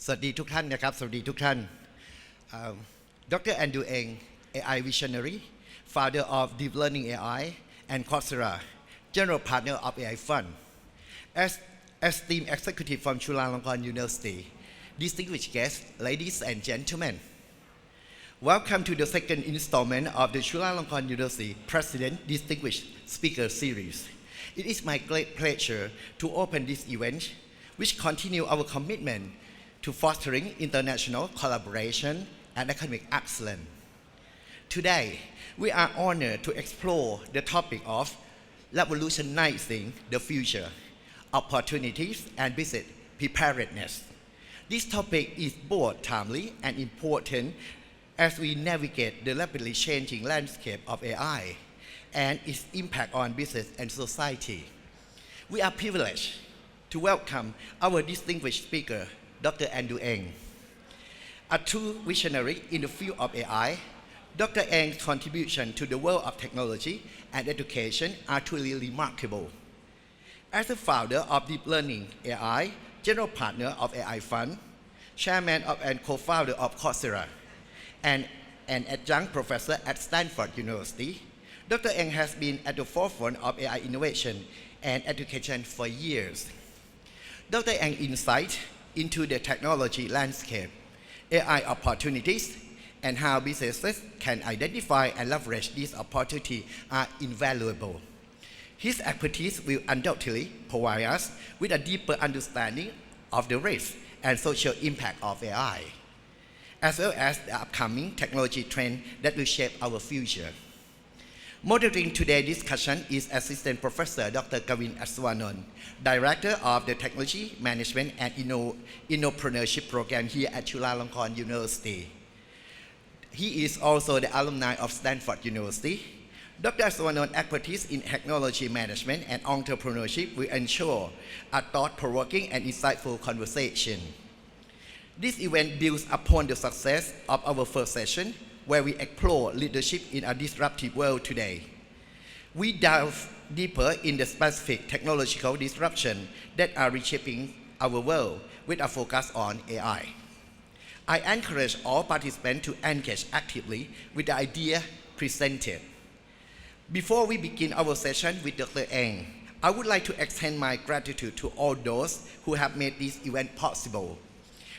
สวัสดีทุกท่านนะครับสวัสดีทุกท่าน Dr. Andrew Eng AI Visionary founder of Deep Learning AI and Coursera General Partner of AI Fund as esteemed executive from Chulalongkorn University distinguished guests ladies and gentlemen welcome to the second installment of the Chulalongkorn University President Distinguished Speaker Series. It is my great pleasure to open this event which continue our commitment to fostering international collaboration and academic excellence. Today, we are honored to explore the topic of revolutionizing the future, opportunities and business preparedness. This topic is both timely and important as we navigate the rapidly changing landscape of AI and its impact on business and society. We are privileged to welcome our distinguished speaker, Dr. Andrew Eng. A true visionary in the field of AI, Dr. Eng's contribution to the world of technology and education are truly remarkable. As the founder of Deep Learning AI, General Partner of AI Fund, Chairman of and Co-founder of Coursera, and an adjunct professor at Stanford University, Dr. Eng has been at the forefront of AI innovation and education for years. Dr. Eng's insight into the technology landscape, AI opportunities, and how businesses can identify and leverage these opportunities are invaluable. His expertise will undoubtedly provide us with a deeper understanding of the risks and social impact of AI, as well as the upcoming technology trend that will shape our future. Moderating today's discussion is Assistant Professor Dr. Kavin Aswanon, Director of the Technology Management and Entrepreneurship Program here at Chulalongkorn University. He is also the alumni of Stanford University. Dr. Aswanon's expertise in technology management and entrepreneurship will ensure a thought-provoking and insightful conversation. This event builds upon the success of our first session, where we explore leadership in a disruptive world today. We delve deeper in the specific technological disruption that are reshaping our world with a focus on AI. I encourage all participants to engage actively with the idea presented. Before we begin our session with Dr. Eng, I would like to extend my gratitude to all those who have made this event possible.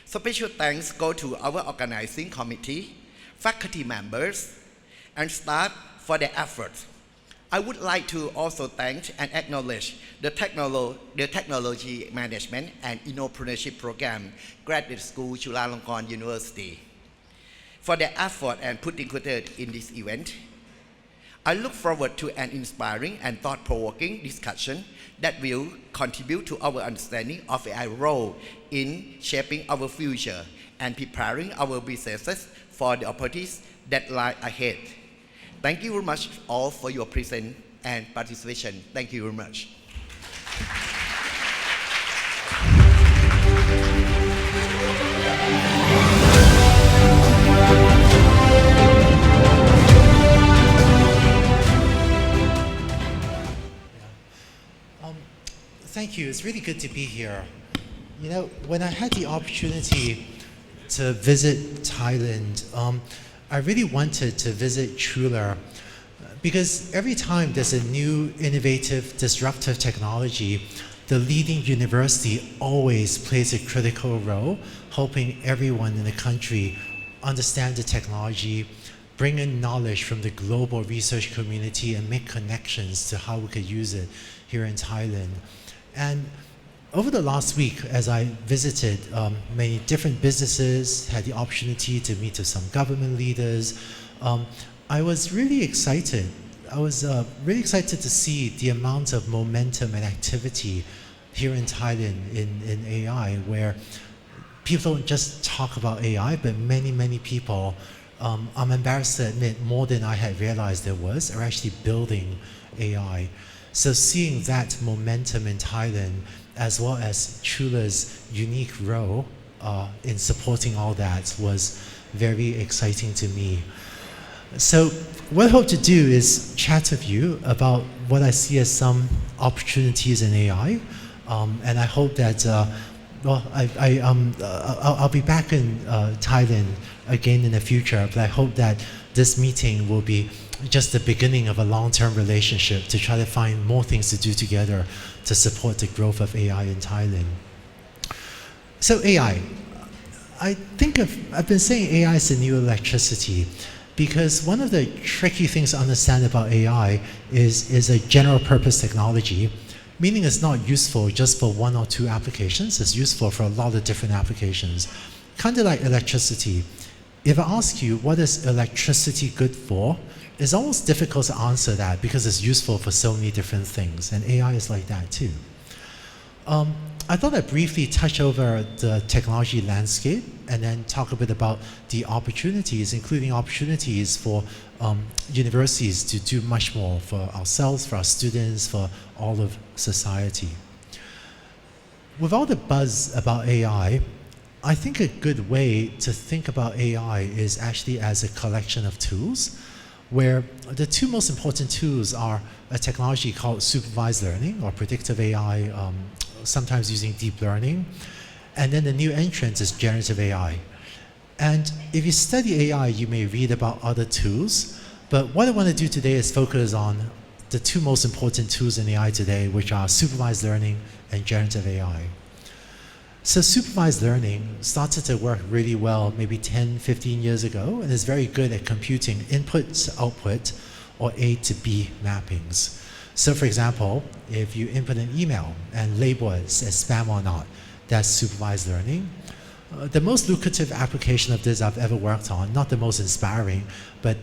Special thanks go to our organizing committee, faculty members, and staff for their efforts. I would like to also thank and acknowledge the Technology Management and Entrepreneurship Program, Graduate School, Chulalongkorn University, for their effort and putting together in this event. I look forward to an inspiring and thought-provoking discussion that will contribute to our understanding of AI's role in shaping our future and preparing our businesses for the opportunities that lie ahead. Thank you very much all for your presence and participation. Thank you very much. Thank you. It's really good to be here. You know, when I had the opportunity to visit Thailand, I really wanted to visit Chula because every time there's a new innovative, disruptive technology, the leading university always plays a critical role, helping everyone in the country understand the technology, bring in knowledge from the global research community, and make connections to how we could use it here in Thailand. And over the last week, as I visited many different businesses, had the opportunity to meet with some government leaders, I was really excited. I was really excited to see the amount of momentum and activity here in Thailand in AI, where people don't just talk about AI, but many people, I'm embarrassed to admit, more than I had realized there was, are actually building AI. So seeing that momentum in Thailand, as well as Chula's unique role in supporting all that, was very exciting to me. So what I hope to do is chat with you about what I see as some opportunities in AI, and I hope that I'll be back in Thailand again in the future, but I hope that this meeting will be just the beginning of a long-term relationship to try to find more things to do together to support the growth of AI in Thailand. So AI, I've been saying AI is the new electricity because one of the tricky things to understand about AI is a general purpose technology, meaning it's not useful just for one or two applications, it's useful for a lot of different applications. Kind of like electricity. If I ask you, what is electricity good for? It's almost difficult to answer that because it's useful for so many different things, and AI is like that too. I thought I'd briefly touch over the technology landscape and then talk a bit about the opportunities, including opportunities for universities to do much more for ourselves, for our students, for all of society. With all the buzz about AI, I think a good way to think about AI is actually as a collection of tools, where the two most important tools are a technology called supervised learning or predictive AI, sometimes using deep learning, and then the new entrant is generative AI. And if you study AI, you may read about other tools, but what I want to do today is focus on the two most important tools in AI today, which are supervised learning and generative AI. So supervised learning started to work really well maybe 10, 15 years ago, and is very good at computing input to output or A to B mappings. So for example, if you input an email and label it as spam or not, that's supervised learning. The most lucrative application of this I've ever worked on, not the most inspiring, but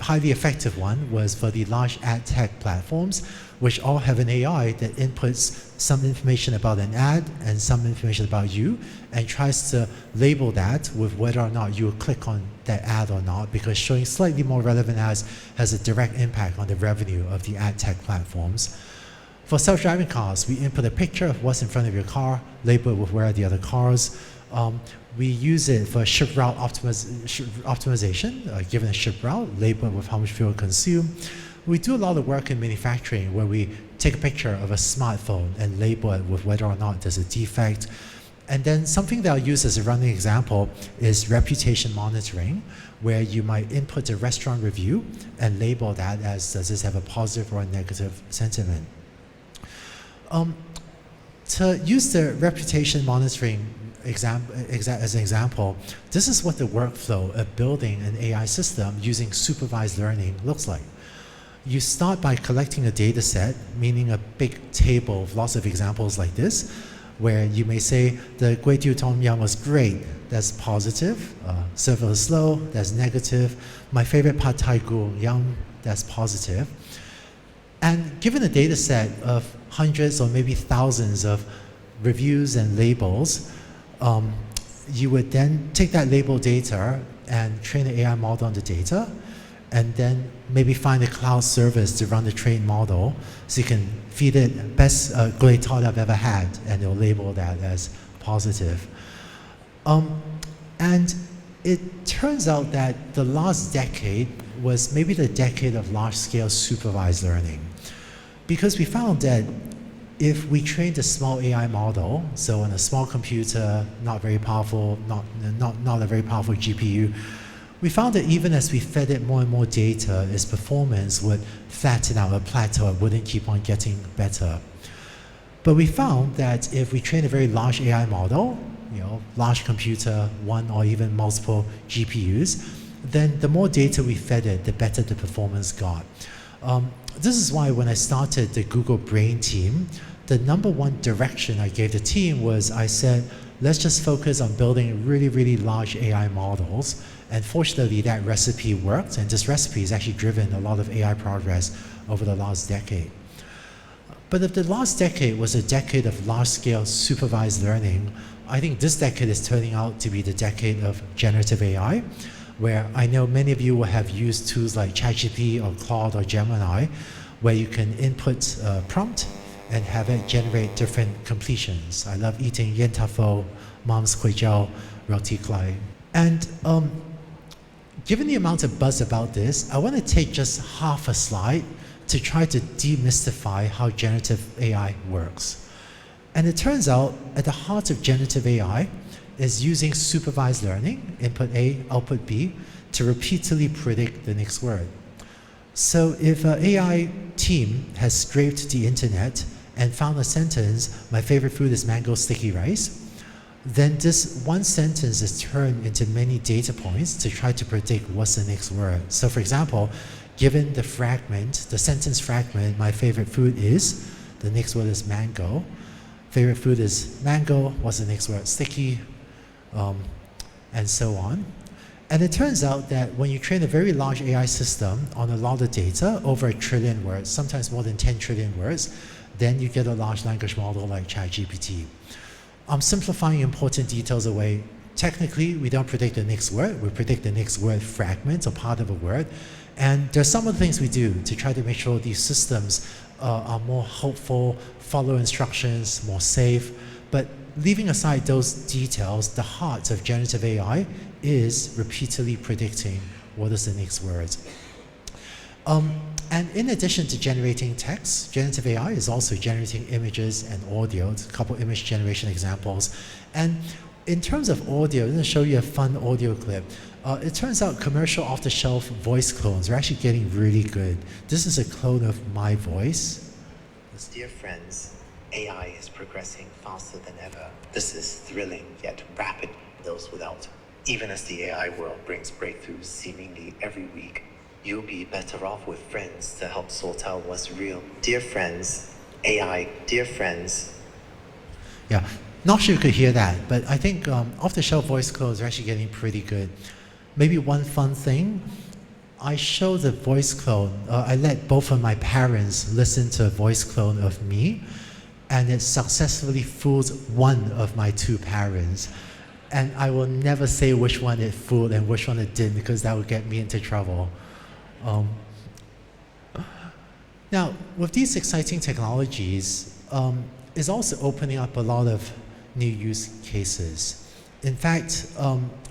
highly effective one, was for the large ad tech platforms, which all have an AI that inputs some information about an ad and some information about you, and tries to label that with whether or not you will click on that ad or not, because showing slightly more relevant ads has a direct impact on the revenue of the ad tech platforms. For self-driving cars, we input a picture of what's in front of your car, label it with where are the other cars. We use it for ship route optimization, given a ship route, label it with how much fuel consumed. We do a lot of work in manufacturing where we take a picture of a smartphone and label it with whether or not there's a defect. And then something that I'll use as a running example is reputation monitoring, where you might input a restaurant review and label that as, does this have a positive or a negative sentiment? To use the reputation monitoring as an example, this is what the workflow of building an AI system using supervised learning looks like. You start by collecting a data set, meaning a big table of lots of examples like this, where you may say the Kway Teow Tom Yum was great, that's positive. Server was slow, that's negative. My favorite Pad Thai Gu Yum, that's positive. And given a data set of hundreds or maybe thousands of reviews and labels, you would then take that label data and train an AI model on the data, and then maybe find a cloud service to run the trained model, so you can feed it best great thought I've ever had, and it'll label that as positive. And it turns out that the last decade was maybe the decade of large-scale supervised learning, because we found that if we trained a small AI model, so on a small computer, not very powerful, not a very powerful GPU, we found that even as we fed it more and more data, its performance would flatten out, a plateau, it wouldn't keep on getting better. But we found that if we train a very large AI model, large computer, one or even multiple GPUs, then the more data we fed it, the better the performance got. This is why when I started the Google Brain team, the number one direction I gave the team was I said, let's just focus on building really, really large AI models. And fortunately, that recipe worked, and this recipe has actually driven a lot of AI progress over the last decade. But if the last decade was a decade of large-scale supervised learning, I think this decade is turning out to be the decade of generative AI, where I know many of you will have used tools like ChatGPT or Claude or Gemini, where you can input a prompt and have it generate different completions. I love eating yen tafo, mom's kway jiao, roti clay. And given the amount of buzz about this, I want to take just half a slide to try to demystify how generative AI works. And it turns out at the heart of generative AI is using supervised learning, input A, output B, to repeatedly predict the next word. So if an AI team has scraped the internet and found a sentence, my favorite food is mango sticky rice, then this one sentence is turned into many data points to try to predict what's the next word. So for example, given the fragment, the sentence fragment, my favorite food is, the next word is mango. Favorite food is mango, what's the next word? Sticky, and so on. And it turns out that when you train a very large AI system on a lot of data, over 1 trillion words, sometimes more than 10 trillion words, then you get a large language model like ChatGPT. I'm simplifying important details away. Technically, we don't predict the next word, we predict the next word fragment or part of a word. And there's some of the things we do to try to make sure these systems are more helpful, follow instructions, more safe. But leaving aside those details, the heart of generative AI is repeatedly predicting what is the next word. And in addition to generating text, generative AI is also generating images and audio. A couple image generation examples. And in terms of audio, I'm going to show you a fun audio clip. It turns out commercial off-the-shelf voice clones are actually getting really good. This is a clone of my voice. Dear friends, AI is progressing faster than ever. This is thrilling yet rapid, those without. Even as the AI world brings breakthroughs seemingly every week, you'll be better off with friends to help sort out what's real. Dear friends, AI, dear friends. Yeah, not sure you could hear that, but I think off-the-shelf voice clones are actually getting pretty good. Maybe one fun thing, I showed the voice clone, I let both of my parents listen to a voice clone of me, and it successfully fooled one of my 2 parents. And I will never say which one it fooled and which one it didn't, because that would get me into trouble. Now, with these exciting technologies, it's also opening up a lot of new use cases. In fact,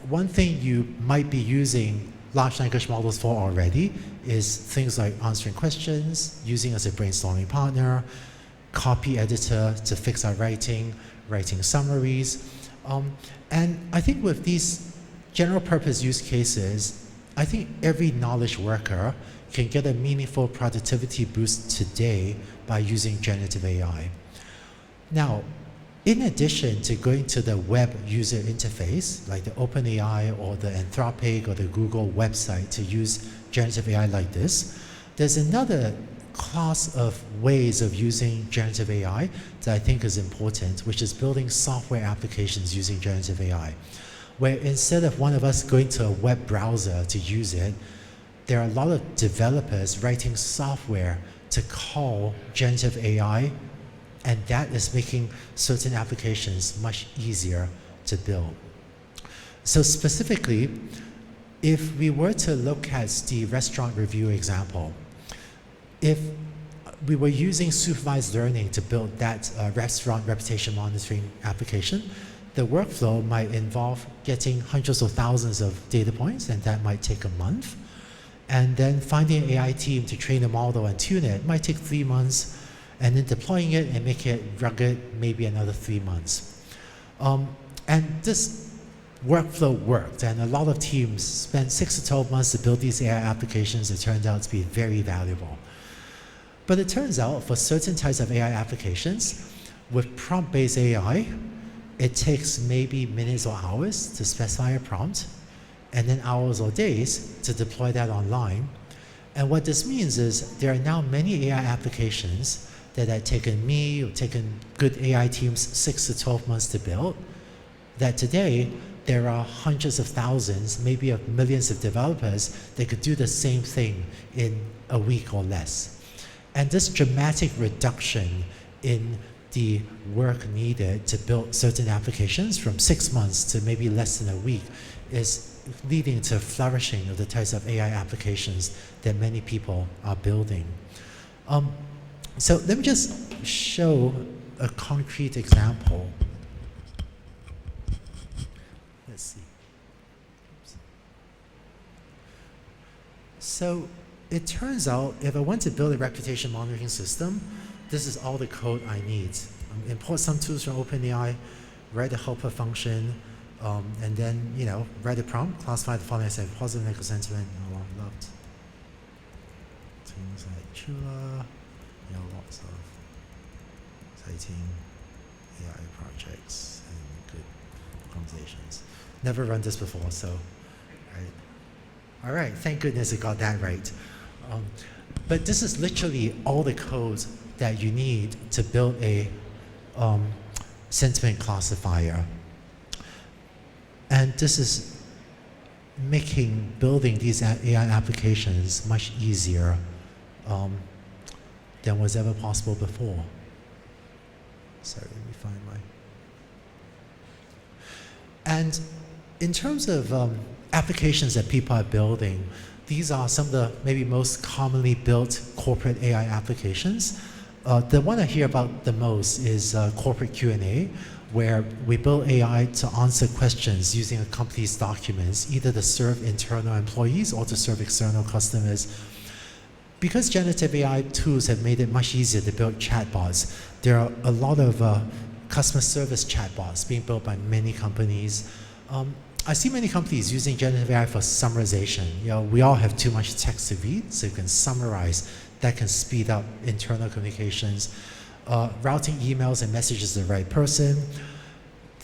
one thing you might be using large language models for already is things like answering questions, using as a brainstorming partner, copy editor to fix our writing, writing summaries. And I think with these general purpose use cases, I think every knowledge worker can get a meaningful productivity boost today by using generative AI. Now, in addition to going to the web user interface, like the OpenAI or the Anthropic or the Google website to use generative AI like this, there's another class of ways of using generative AI that I think is important, which is building software applications using generative AI, where instead of one of us going to a web browser to use it, there are a lot of developers writing software to call generative AI, and that is making certain applications much easier to build. So specifically, if we were to look at the restaurant review example, if we were using supervised learning to build that restaurant reputation monitoring application, the workflow might involve getting hundreds of thousands of data points, and that might take a month. And then finding an AI team to train a model and tune it might take 3 months, and then deploying it and making it rugged, maybe another 3 months. And this workflow worked, and a lot of teams spent 6 to 12 months to build these AI applications. It turned out to be very valuable. But it turns out for certain types of AI applications, with prompt-based AI, it takes maybe minutes or hours to specify a prompt, and then hours or days to deploy that online. And what this means is there are now many AI applications that had taken me or taken good AI teams 6 to 12 months to build, that today there are hundreds of thousands, maybe of millions of developers that could do the same thing in a week or less. And this dramatic reduction in the work needed to build certain applications from 6 months to maybe less than a week is leading to flourishing of the types of AI applications that many people are building. So let me just show a concrete example. Let's see. Oops. So it turns out if I want to build a reputation monitoring system, this is all the code I need. import some tools from OpenAI, write a helper function, and then, write a prompt, classify the following as positive, negative sentiment, loved things like Chula, lots of exciting AI projects and good conversations. Never run this before, so, right. All right, thank goodness it got that right. But this is literally all the code that you need to build a sentiment classifier. And this is making building these AI applications much easier than was ever possible before. Sorry, let me find my... And in terms of applications that people are building, these are some of the maybe most commonly built corporate AI applications. The one I hear about the most is corporate Q&A, where we build AI to answer questions using a company's documents, either to serve internal employees or to serve external customers. Because generative AI tools have made it much easier to build chatbots, there are a lot of customer service chatbots being built by many companies. I see many companies using generative AI for summarization. We all have too much text to read, so you can summarize. That can speed up internal communications. Routing emails and messages to the right person.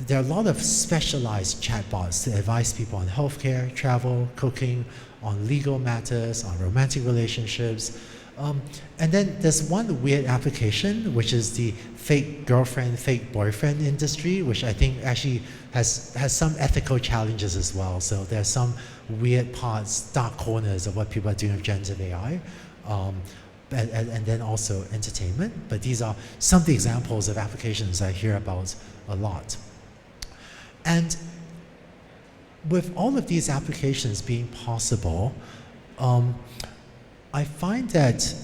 There are a lot of specialized chatbots to advise people on healthcare, travel, cooking, on legal matters, on romantic relationships. And then there's one weird application, which is the fake girlfriend, fake boyfriend industry, which I think actually has some ethical challenges as well. So there's some weird parts, dark corners of what people are doing with generative AI. And then also entertainment. But these are some of the examples of applications I hear about a lot. And with all of these applications being possible, I find that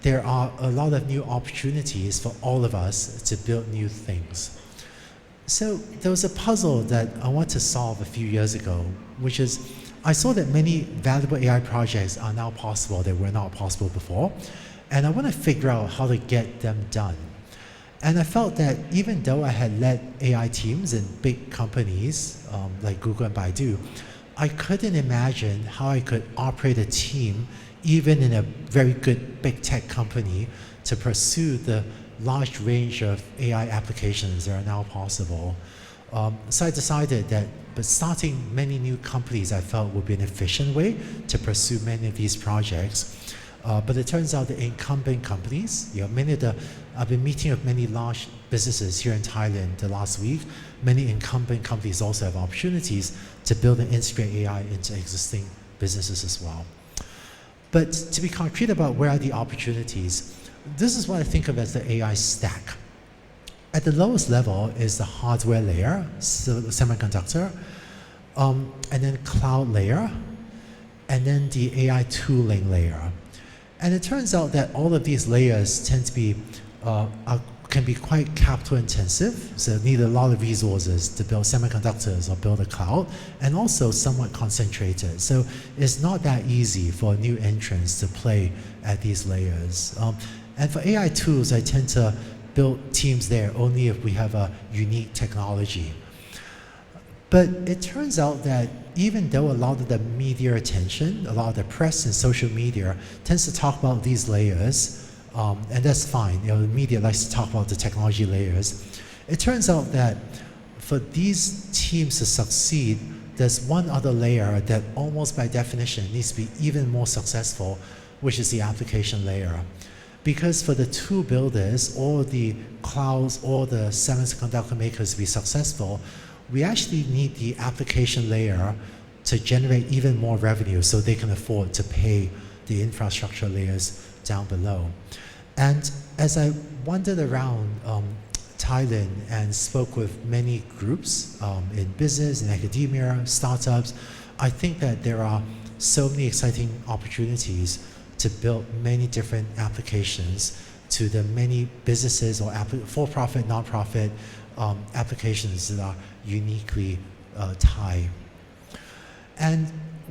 there are a lot of new opportunities for all of us to build new things. So there was a puzzle that I want to solve a few years ago, which is I saw that many valuable AI projects are now possible that were not possible before. And I want to figure out how to get them done. And I felt that even though I had led AI teams in big companies like Google and Baidu, I couldn't imagine how I could operate a team even in a very good big tech company to pursue the large range of AI applications that are now possible. So I decided that starting many new companies I felt would be an efficient way to pursue many of these projects. But it turns out that incumbent companies, I've been meeting with many large businesses here in Thailand the last week. Many incumbent companies also have opportunities to build and integrate AI into existing businesses as well. But to be concrete about where are the opportunities, this is what I think of as the AI stack. At the lowest level is the hardware layer, so the semiconductor, and then cloud layer, and then the AI tooling layer. And it turns out that all of these layers tend to be, can be quite capital intensive, so need a lot of resources to build semiconductors or build a cloud, and also somewhat concentrated. So it's not that easy for new entrants to play at these layers. And for AI tools, I tend to build teams there only if we have a unique technology. But it turns out that even though a lot of the media attention, a lot of the press and social media tends to talk about these layers, and that's fine, the media likes to talk about the technology layers, it turns out that for these teams to succeed, there's one other layer that almost by definition needs to be even more successful, which is the application layer. Because for the tool builders or the clouds or the semiconductor makers to be successful, we actually need the application layer to generate even more revenue so they can afford to pay the infrastructure layers down below. And as I wandered around Thailand and spoke with many groups in business, in academia, startups, I think that there are so many exciting opportunities to build many different applications to the many businesses or for-profit, non-profit applications that are uniquely Thai. And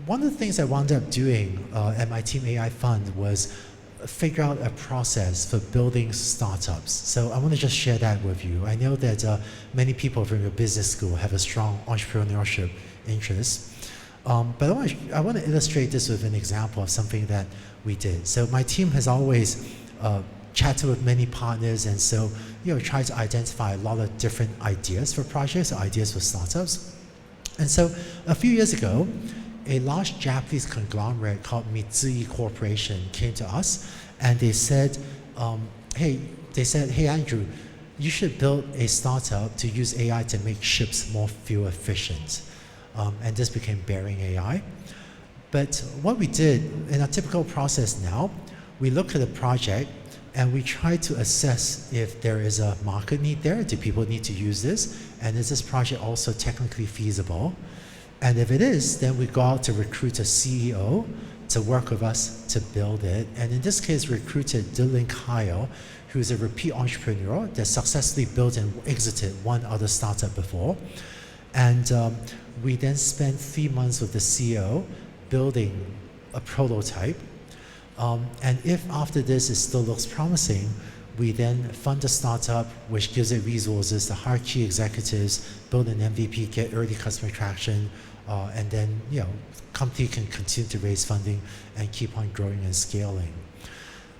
one of the things I wound up doing at my Team AI Fund was figure out a process for building startups. So I want to just share that with you. I know that many people from your business school have a strong entrepreneurship interest, but I want to illustrate this with an example of something that we did. So my team has always chatted with many partners, and so try to identify a lot of different ideas for projects, or ideas for startups. And so a few years ago, a large Japanese conglomerate called Mitsui Corporation came to us, and they said, hey Andrew, you should build a startup to use AI to make ships more fuel efficient. And this became Bearing AI. But what we did in a typical process now, we look at the project and we try to assess if there is a market need there. Do people need to use this? And is this project also technically feasible? And if it is, then we go out to recruit a CEO to work with us to build it. And in this case, recruited Dylan Kyle, who is a repeat entrepreneur that successfully built and exited one other startup before. And we then spent 3 months with the CEO building a prototype. And if after this it still looks promising, we then fund the startup, which gives it resources to hire key executives, build an MVP, get early customer traction, and then company can continue to raise funding and keep on growing and scaling.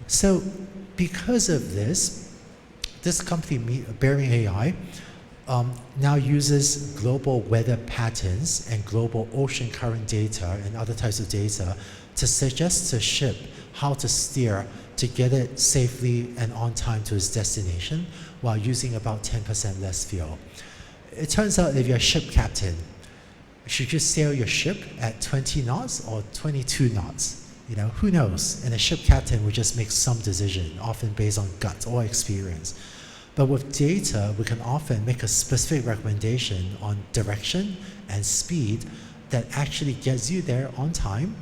So because of this company, Bearing AI, now uses global weather patterns and global ocean current data and other types of data to suggest to ship how to steer to get it safely and on time to its destination while using about 10% less fuel. It turns out if you're a ship captain, should you sail your ship at 20 knots or 22 knots? Who knows? And a ship captain will just make some decision, often based on gut or experience. But with data, we can often make a specific recommendation on direction and speed that actually gets you there on time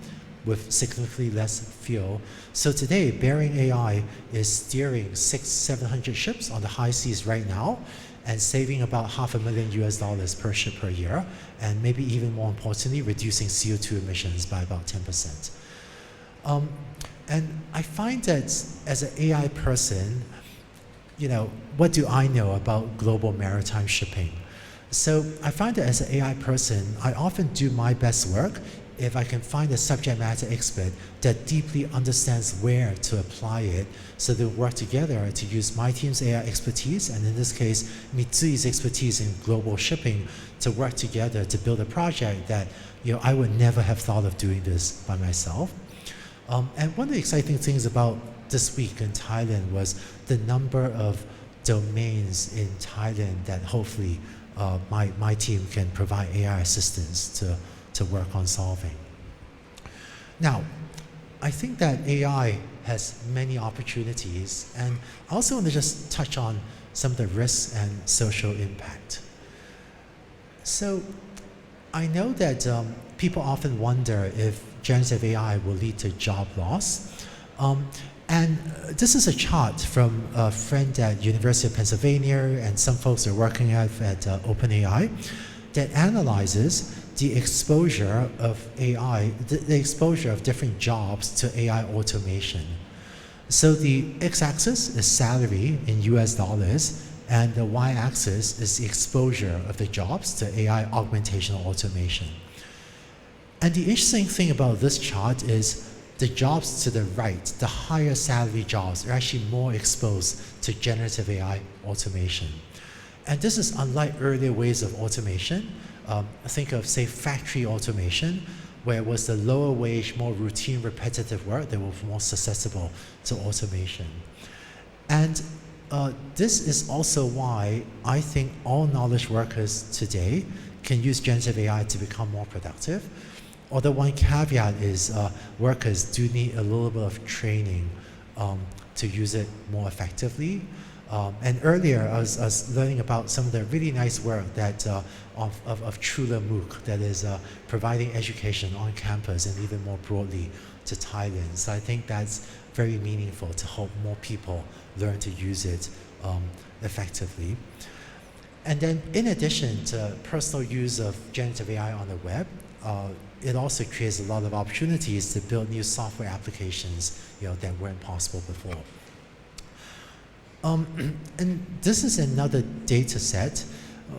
with significantly less fuel. So today, Bearing AI is steering 600-700 ships on the high seas right now and saving about $500,000 per ship per year, and maybe even more importantly, reducing CO2 emissions by about 10%. And I find that as an AI person, what do I know about global maritime shipping? So I find that as an AI person, I often do my best work if I can find a subject matter expert that deeply understands where to apply it, so they work together to use my team's AI expertise, and in this case, Mitsui's expertise in global shipping, to work together to build a project that I would never have thought of doing this by myself. And one of the exciting things about this week in Thailand was the number of domains in Thailand that hopefully my team can provide AI assistance to work on solving. Now, I think that AI has many opportunities, and I also want to just touch on some of the risks and social impact. So I know that people often wonder if generative AI will lead to job loss. And this is a chart from a friend at University of Pennsylvania, and some folks are working at OpenAI, that analyzes the exposure of AI, the exposure of different jobs to AI automation. So the x-axis is salary in US dollars, and the y-axis is the exposure of the jobs to AI augmentation or automation. And the interesting thing about this chart is the jobs to the right, the higher salary jobs, are actually more exposed to generative AI automation. And this is unlike earlier ways of automation. Think of, say, factory automation, where it was the lower wage, more routine, repetitive work that was more susceptible to automation. And this is also why I think all knowledge workers today can use generative AI to become more productive. Although one caveat is workers do need a little bit of training to use it more effectively. And earlier, I was learning about some of the really nice work that of Chula MOOC, that is providing education on campus and even more broadly to Thailand. So I think that's very meaningful to help more people learn to use it effectively. And then in addition to personal use of generative AI on the web, it also creates a lot of opportunities to build new software applications that weren't possible before. And this is another data set.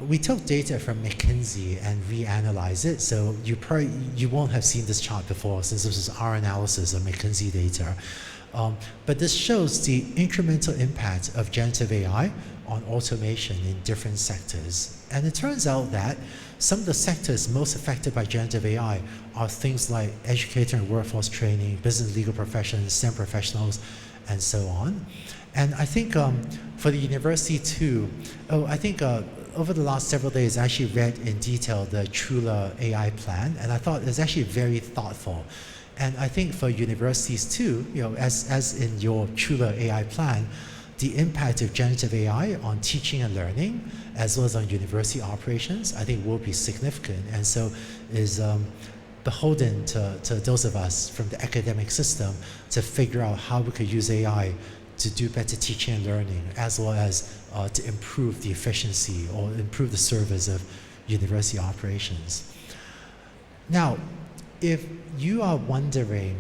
We took data from McKinsey and reanalyzed it. So you won't have seen this chart before, since this is our analysis of McKinsey data. But this shows the incremental impact of generative AI on automation in different sectors. And it turns out that some of the sectors most affected by generative AI are things like educator and workforce training, business legal professions, STEM professionals, and so on. And I think for the university too, over the last several days, I actually read in detail the Chula AI plan, and I thought it's actually very thoughtful. And I think for universities too, as in your Chula AI plan, the impact of generative AI on teaching and learning, as well as on university operations, I think will be significant, and so is beholden to those of us from the academic system to figure out how we could use AI to do better teaching and learning, as well as to improve the efficiency or improve the service of university operations. Now, if you are wondering,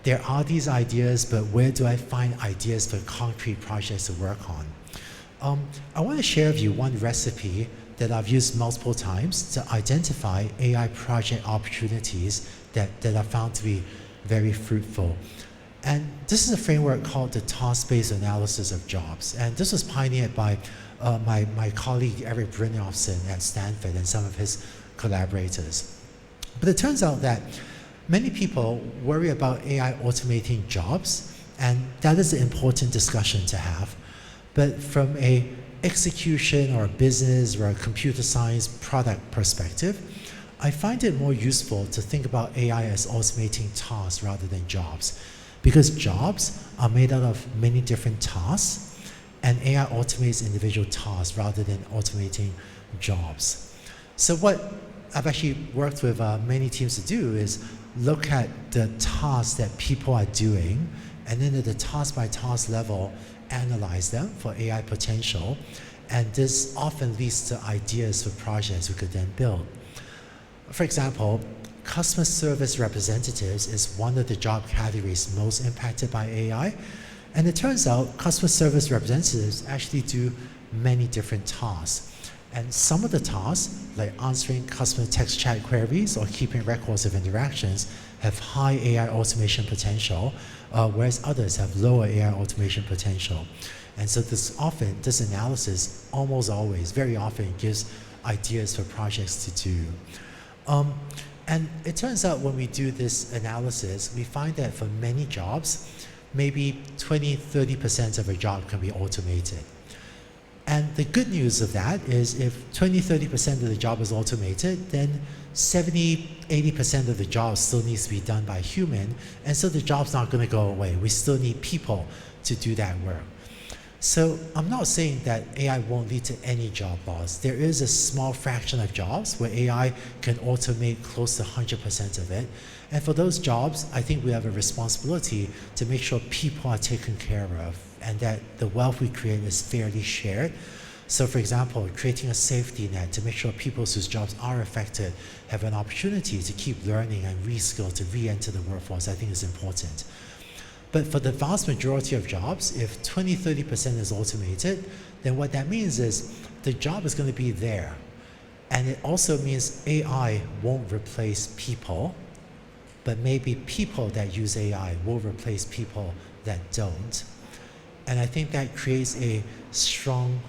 there are these ideas, but where do I find ideas for concrete projects to work on? I want to share with you one recipe that I've used multiple times to identify AI project opportunities that I found to be very fruitful. And this is a framework called the task-based analysis of jobs. And this was pioneered by my colleague Eric Brynjolfsson at Stanford and some of his collaborators. But it turns out that many people worry about AI automating jobs, and that is an important discussion to have. But from an execution or a business or a computer science product perspective, I find it more useful to think about AI as automating tasks rather than jobs. Because jobs are made out of many different tasks, and AI automates individual tasks rather than automating jobs. So what I've actually worked with many teams to do is look at the tasks that people are doing, and then at the task by task level, analyze them for AI potential. And this often leads to ideas for projects we could then build. For example, customer service representatives is one of the job categories most impacted by AI. And it turns out customer service representatives actually do many different tasks. And some of the tasks, like answering customer text chat queries or keeping records of interactions, have high AI automation potential, whereas others have lower AI automation potential. And so this analysis almost always, very often, gives ideas for projects to do. And it turns out when we do this analysis, we find that for many jobs, maybe 20–30% of a job can be automated. And the good news of that is if 20–30% of the job is automated, then 70–80% of the job still needs to be done by a human, and so the job's not going to go away. We still need people to do that work. So I'm not saying that AI won't lead to any job loss. There is a small fraction of jobs where AI can automate close to 100% of it. And for those jobs, I think we have a responsibility to make sure people are taken care of and that the wealth we create is fairly shared. So for example, creating a safety net to make sure people whose jobs are affected have an opportunity to keep learning and reskill to re-enter the workforce, I think is important. But for the vast majority of jobs, if 20–30% is automated, then what that means is the job is going to be there. And it also means AI won't replace people, but maybe people that use AI will replace people that don't. And I think that creates a strong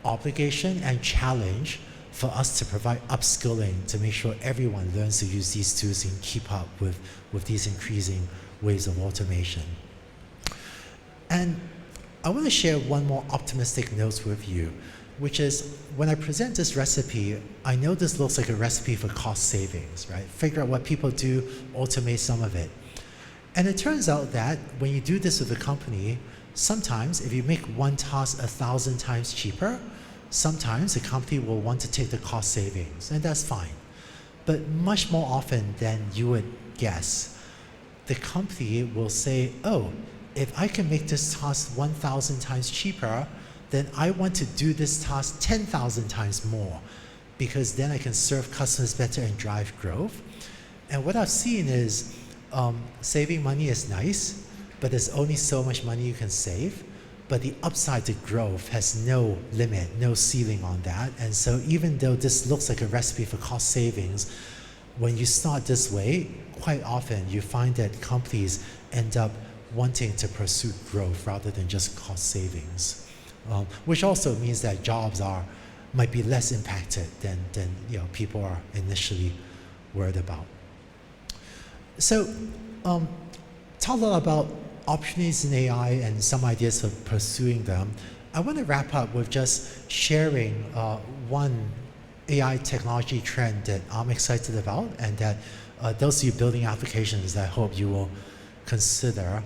obligation and challenge for us to provide upskilling to make sure everyone learns to use these tools and keep up with these increasing ways of automation. And I want to share one more optimistic note with you, which is when I present this recipe, I know this looks like a recipe for cost savings, right? Figure out what people do, automate some of it. And it turns out that when you do this with a company, sometimes if you make one task 1,000 times cheaper, sometimes the company will want to take the cost savings, and that's fine. But much more often than you would guess, the company will say, oh, if I can make this task 1,000 times cheaper, then I want to do this task 10,000 times more, because then I can serve customers better and drive growth. And what I've seen is saving money is nice, but there's only so much money you can save. But the upside to growth has no limit, no ceiling on that. And so even though this looks like a recipe for cost savings, when you start this way, quite often you find that companies end up wanting to pursue growth rather than just cost savings, which also means that jobs might be less impacted than people are initially worried about. So, talk a lot about opportunities in AI and some ideas for pursuing them. I want to wrap up with just sharing one AI technology trend that I'm excited about, and that those of you building applications that I hope you will consider,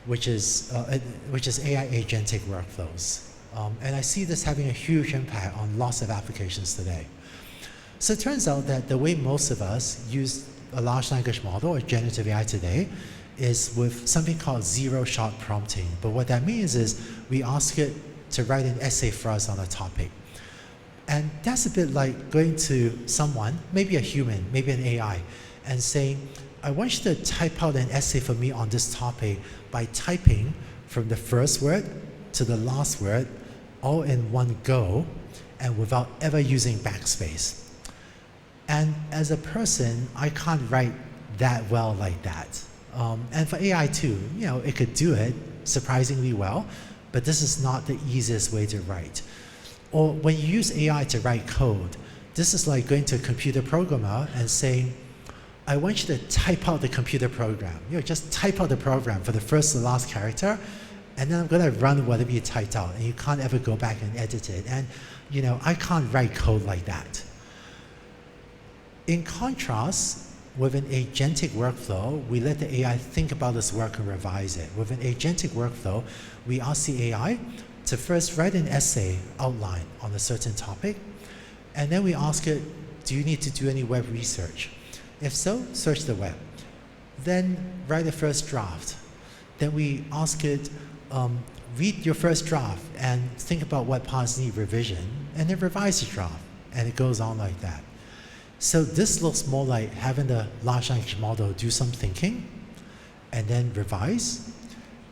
which is AI agentic workflows. And I see this having a huge impact on lots of applications today. So it turns out that the way most of us use a large language model or generative AI today is with something called zero-shot prompting. But what that means is we ask it to write an essay for us on a topic. And that's a bit like going to someone, maybe a human, maybe an AI, and saying, I want you to type out an essay for me on this topic by typing from the first word to the last word all in one go and without ever using backspace. And as a person, I can't write that well like that. And for AI too, it could do it surprisingly well, but this is not the easiest way to write. Or when you use AI to write code, this is like going to a computer programmer and saying, I want you to type out the computer program. Just type out the program for the first to last character, and then I'm going to run whatever you typed out, and you can't ever go back and edit it. And I can't write code like that. In contrast, with an agentic workflow, we let the AI think about this work and revise it. With an agentic workflow, we ask the AI to first write an essay outline on a certain topic, and then we ask it, do you need to do any web research? If so, search the web. Then write a first draft. Then we ask it, read your first draft and think about what parts need revision, and then revise the draft. And it goes on like that. So this looks more like having the large language model do some thinking, and then revise,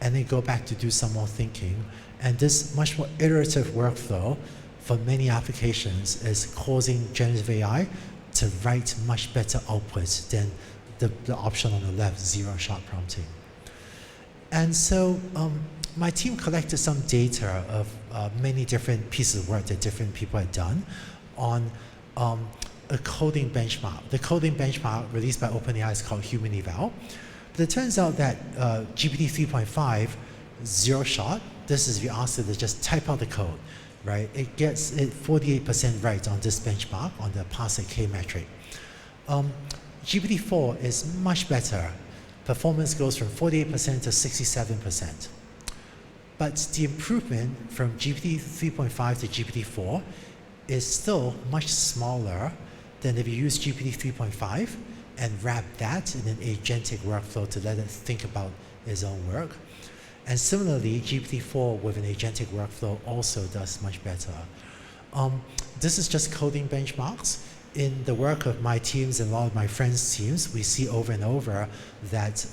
and then go back to do some more thinking. And this much more iterative workflow for many applications is causing generative AI to write much better outputs than the option on the left, zero-shot prompting. And so my team collected some data of many different pieces of work that different people had done on a coding benchmark. The coding benchmark released by OpenAI is called Human Eval. But it turns out that GPT 3.5, zero shot, this is if you ask it to just type out the code, right? It gets it 48% right on this benchmark, on the pass-K metric. GPT-4 is much better. Performance goes from 48% to 67%. But the improvement from GPT 3.5 to GPT-4 is still much smaller than if you use GPT 3.5 and wrap that in an agentic workflow to let it think about its own work. And similarly, GPT-4 with an agentic workflow also does much better. This is just coding benchmarks. In the work of my teams and a lot of my friends' teams, we see over and over that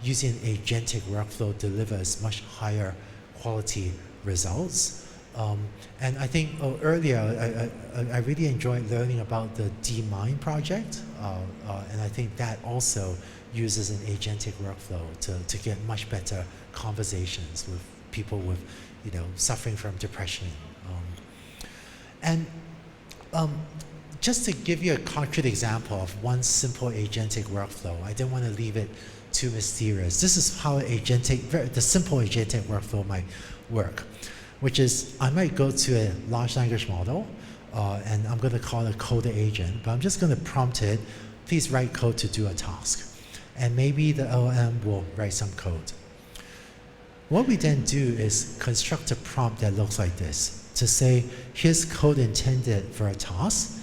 using an agentic workflow delivers much higher quality results. And I think earlier, I really enjoyed learning about the DeepMind project, and I think that also uses an agentic workflow to get much better conversations with people with, suffering from depression. Just to give you a concrete example of one simple agentic workflow, I didn't want to leave it too mysterious. This is how the simple agentic workflow might work, which is I might go to a large language model, and I'm going to call it a coder agent, but I'm just going to prompt it, please write code to do a task. And maybe the LLM will write some code. What we then do is construct a prompt that looks like this, to say, here's code intended for a task,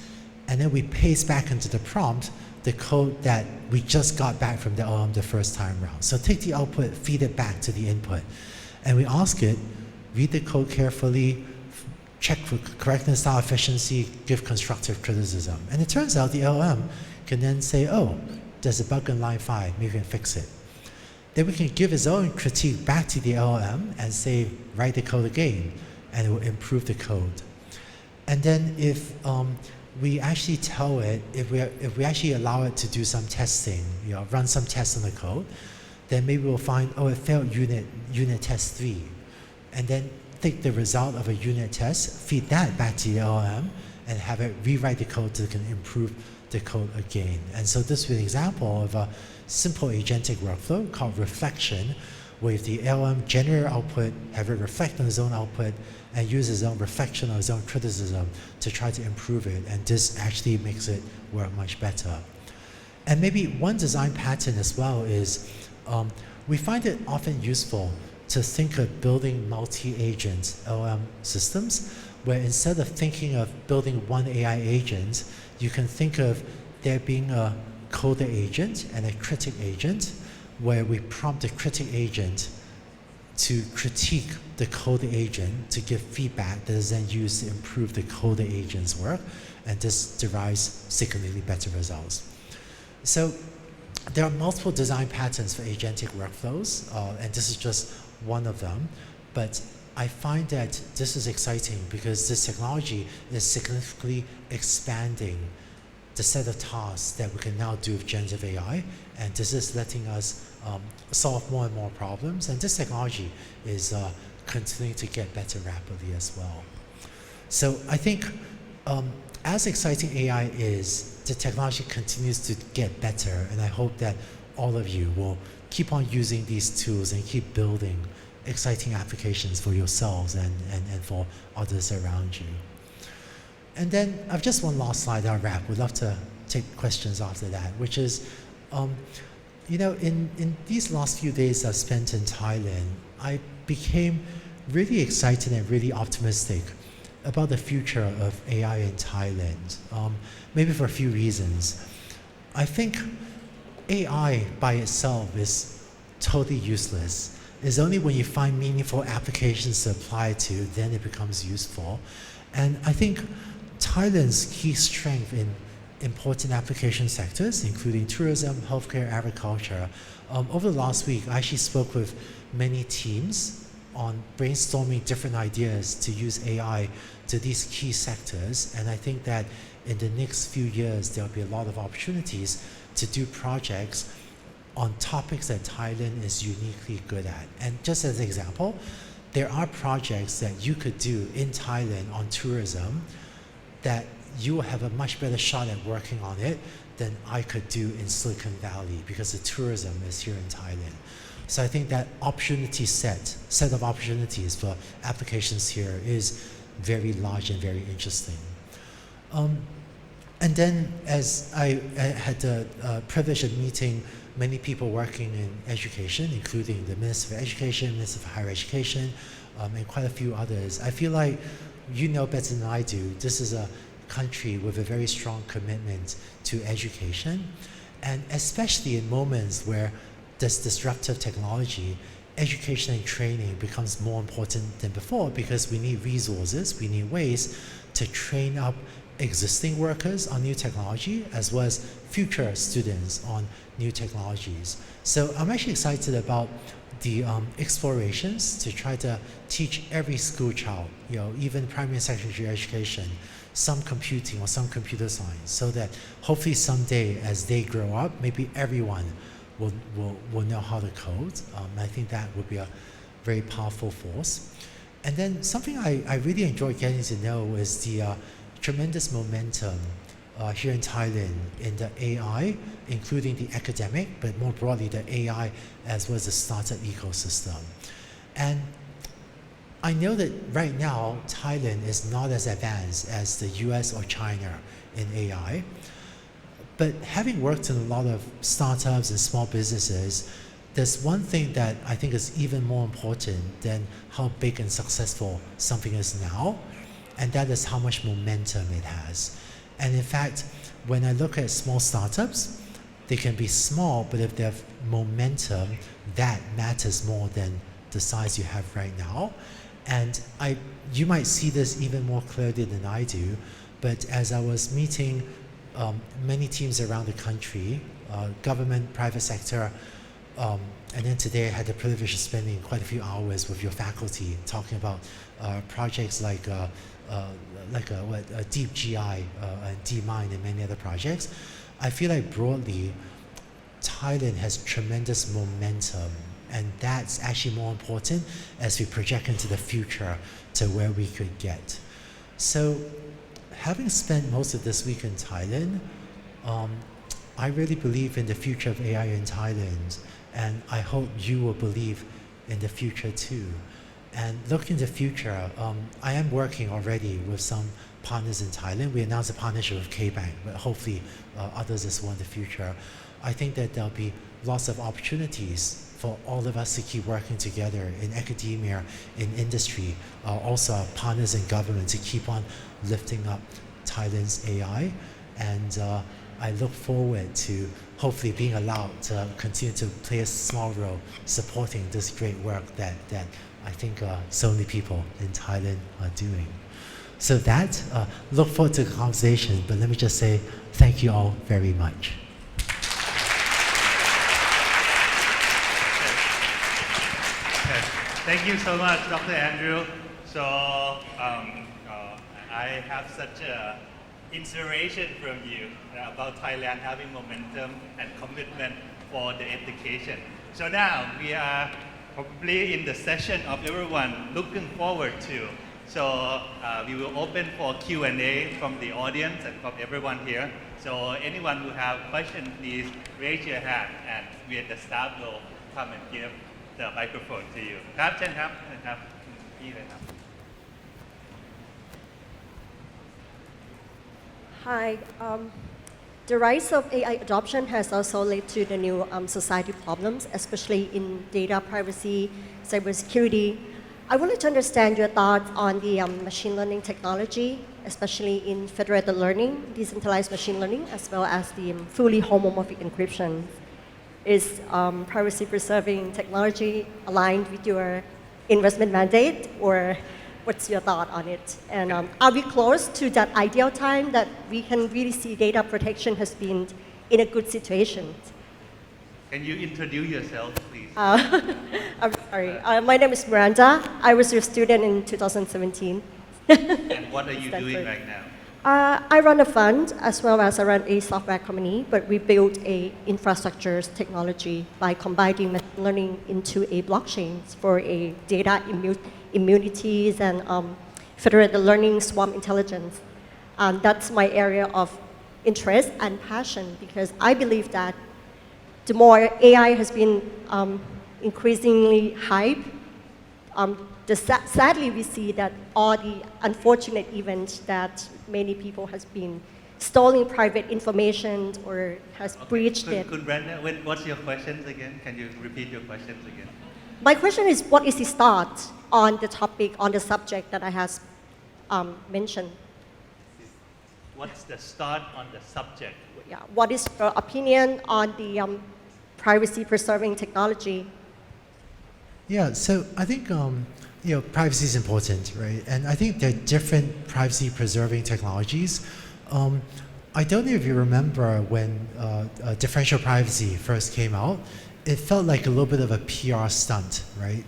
and then we paste back into the prompt the code that we just got back from the LLM the first time around. So take the output, feed it back to the input, and we ask it, read the code carefully, check for correctness, style, efficiency, give constructive criticism. And it turns out the LLM can then say, oh, there's a bug in line 5, maybe we can fix it. Then we can give its own critique back to the LLM and say, write the code again, and it will improve the code. And then if we actually tell it, if we actually allow it to do some testing, run some tests on the code, then maybe we'll find, oh, it failed unit test 3. And then take the result of a unit test, feed that back to the LLM, and have it rewrite the code so it can improve the code again. And so this is an example of a simple agentic workflow called reflection, where if the LLM generate output, have it reflect on its own output, and use its own reflection or its own criticism to try to improve it. And this actually makes it work much better. And maybe one design pattern as well is we find it often useful to think of building multi-agent LLM systems, where instead of thinking of building one AI agent, you can think of there being a coder agent and a critic agent, where we prompt the critic agent to critique the coder agent to give feedback that is then used to improve the coder agent's work, and this derives significantly better results. So there are multiple design patterns for agentic workflows, and this is just one of them, but I find that this is exciting because this technology is significantly expanding the set of tasks that we can now do with generative AI, and this is letting us solve more and more problems, and this technology is continuing to get better rapidly as well. So I think as exciting AI is, the technology continues to get better, and I hope that all of you will keep on using these tools and keep building exciting applications for yourselves and for others around you. And then I've just one last slide I'll wrap. We'd love to take questions after that, which is, in these last few days I've spent in Thailand, I became really excited and really optimistic about the future of AI in Thailand, maybe for a few reasons. I think AI by itself is totally useless. It's only when you find meaningful applications to apply it to, then it becomes useful. And I think Thailand's key strength in important application sectors, including tourism, healthcare, agriculture. Over the last week, I actually spoke with many teams on brainstorming different ideas to use AI to these key sectors. And I think that in the next few years, there'll be a lot of opportunities to do projects on topics that Thailand is uniquely good at. And just as an example, there are projects that you could do in Thailand on tourism that you will have a much better shot at working on it than I could do in Silicon Valley, because the tourism is here in Thailand. So I think that opportunity set of opportunities for applications here is very large and very interesting. And then as I had the privilege of meeting many people working in education, including the Minister of Education, Minister of Higher Education, and quite a few others, I feel like you know better than I do, this is a country with a very strong commitment to education, and especially in moments where this disruptive technology, education and training becomes more important than before, because we need resources, we need ways to train up existing workers on new technology as well as future students on new technologies. So I'm actually excited about the explorations to try to teach every school child, even primary and secondary education, some computing or some computer science, so that hopefully someday as they grow up, maybe everyone will know how to code. I think that would be a very powerful force. And then something I really enjoy getting to know is the tremendous momentum here in Thailand in the AI, including the academic, but more broadly the AI as well as the startup ecosystem. And I know that right now Thailand is not as advanced as the US or China in AI, but having worked in a lot of startups and small businesses, there's one thing that I think is even more important than how big and successful something is now, and that is how much momentum it has. And in fact, when I look at small startups, they can be small, but if they have momentum, that matters more than the size you have right now. And you might see this even more clearly than I do, but as I was meeting many teams around the country, government, private sector, and then today I had the privilege of spending quite a few hours with your faculty talking about projects like DeepGI and Mind and many other projects. I feel like broadly, Thailand has tremendous momentum, and that's actually more important as we project into the future to where we could get. So, having spent most of this week in Thailand, I really believe in the future of AI in Thailand, and I hope you will believe in the future too. And looking to the future, I am working already with some partners in Thailand. We announced a partnership with K-Bank, but hopefully others as well in the future. I think that there'll be lots of opportunities for all of us to keep working together in academia, in industry, also our partners in government to keep on lifting up Thailand's AI. And I look forward to hopefully being allowed to continue to play a small role supporting this great work that I think so many people in Thailand are doing. So look forward to the conversation, but let me just say thank you all very much. Thank you so much, Dr. Andrew. So I have such a inspiration from you about Thailand having momentum and commitment for the education. So now we are probably in the session of everyone looking forward to. So we will open for Q&A from the audience and from everyone here. So anyone who have questions, please raise your hand and we at the staff will come and give the microphone to you. ครับเชิญครับเชิญครับพี่เลยครับ Hi. The rise of AI adoption has also led to the new society problems, especially in data privacy, cybersecurity. I would like to understand your thoughts on the machine learning technology, especially in federated learning, decentralized machine learning, as well as the fully homomorphic encryption. Is privacy-preserving technology aligned with your investment mandate, or what's your thought on it? And are we close to that ideal time that we can really see data protection has been in a good situation? Can you introduce yourself, please? I'm sorry. My name is Miranda. I was your student in 2017. And what are you doing right now? I run a fund as well as I run a software company, but we built a infrastructure technology by combining machine learning into a blockchain for a data immunities and federated learning swarm intelligence. That's my area of interest and passion because I believe that the more AI has been increasingly hyped, sadly we see that all the unfortunate events that many people has been stealing private information or has breached it. Kun Brenda, what's your questions again? Can you repeat your questions again? My question is, what is his thought on the topic, on the subject that I have mentioned? What's the start on the subject? Yeah. What is your opinion on the privacy-preserving technology? Yeah, so I think privacy is important, right? And I think there are different privacy-preserving technologies. I don't know if you remember when differential privacy first came out. It felt like a little bit of a PR stunt, right?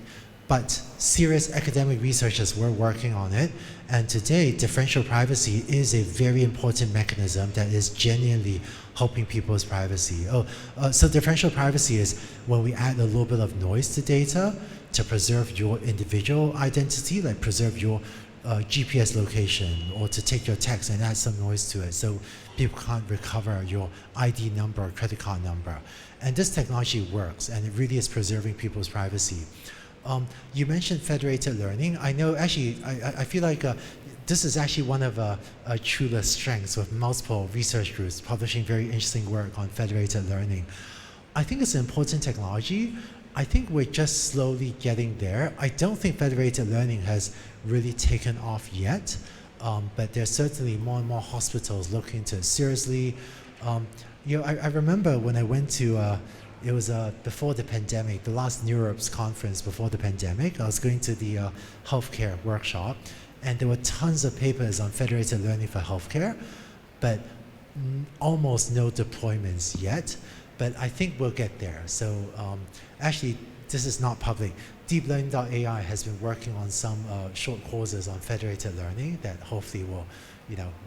But serious academic researchers were working on it, and today differential privacy is a very important mechanism that is genuinely helping people's privacy. So differential privacy is when we add a little bit of noise to data to preserve your individual identity, like preserve your GPS location, or to take your text and add some noise to it so people can't recover your ID number or credit card number. And this technology works, and it really is preserving people's privacy. You mentioned federated learning. I know, actually, I feel like this is actually one of Chula's strengths with multiple research groups publishing very interesting work on federated learning. I think it's an important technology. I think we're just slowly getting there. I don't think federated learning has really taken off yet, but there's certainly more and more hospitals looking into it seriously. I remember when I went to It was before the pandemic, the last Neurops conference before the pandemic. I was going to the healthcare workshop, and there were tons of papers on federated learning for healthcare, but almost no deployments yet. But I think we'll get there. So actually, this is not public. DeepLearning.ai has been working on some short courses on federated learning that hopefully will,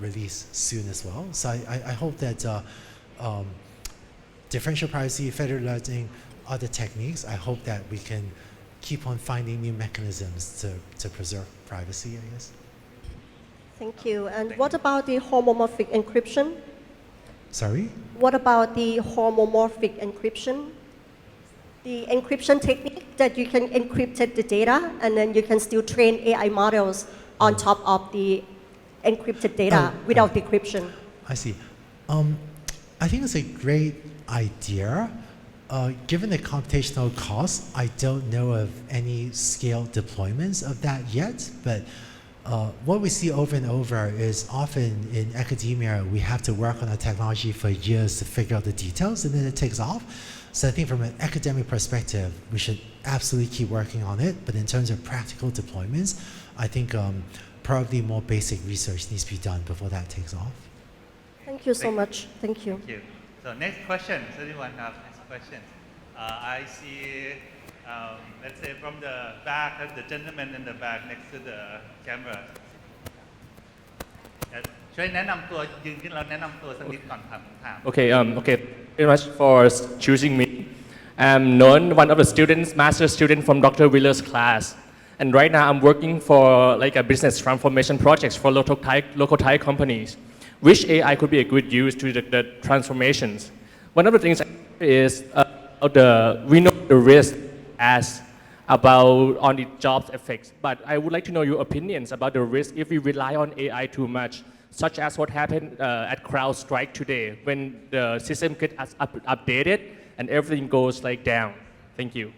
release soon as well. So I hope that differential privacy, federated learning, other techniques, I hope that we can keep on finding new mechanisms to preserve privacy, I guess. Thank you. And what about the homomorphic encryption? Sorry? What about the homomorphic encryption? The encryption technique that you can encrypt the data and then you can still train AI models on top of the encrypted data without decryption. I see. I think it's a great idea. Given the computational cost, I don't know of any scale deployments of that yet, but what we see over and over is often in academia, we have to work on a technology for years to figure out the details, and then it takes off. So I think from an academic perspective, we should absolutely keep working on it, but in terms of practical deployments, I think probably more basic research needs to be done before that takes off. Thank you so much. Thank you. Thank you. So next question. Does anyone have next question? I see, let's say from the back, the gentleman in the back next to the camera. ช่วยแนะนำตัวยืนขึ้นแล้วแนะนำตัวสักนิดก่อนครับถาม Okay, okay, very much for choosing me. I'm Non, one of the students, master student from Dr. Wheeler's class. And right now I'm working for like a business transformation projects for local Thai companies. Which AI could be a good use to the transformations? One of the things is we know the risk as about on the jobs effects, but I would like to know your opinions about the risk if we rely on AI too much, such as what happened at CrowdStrike today when the system gets updated and everything goes like down. Thank you.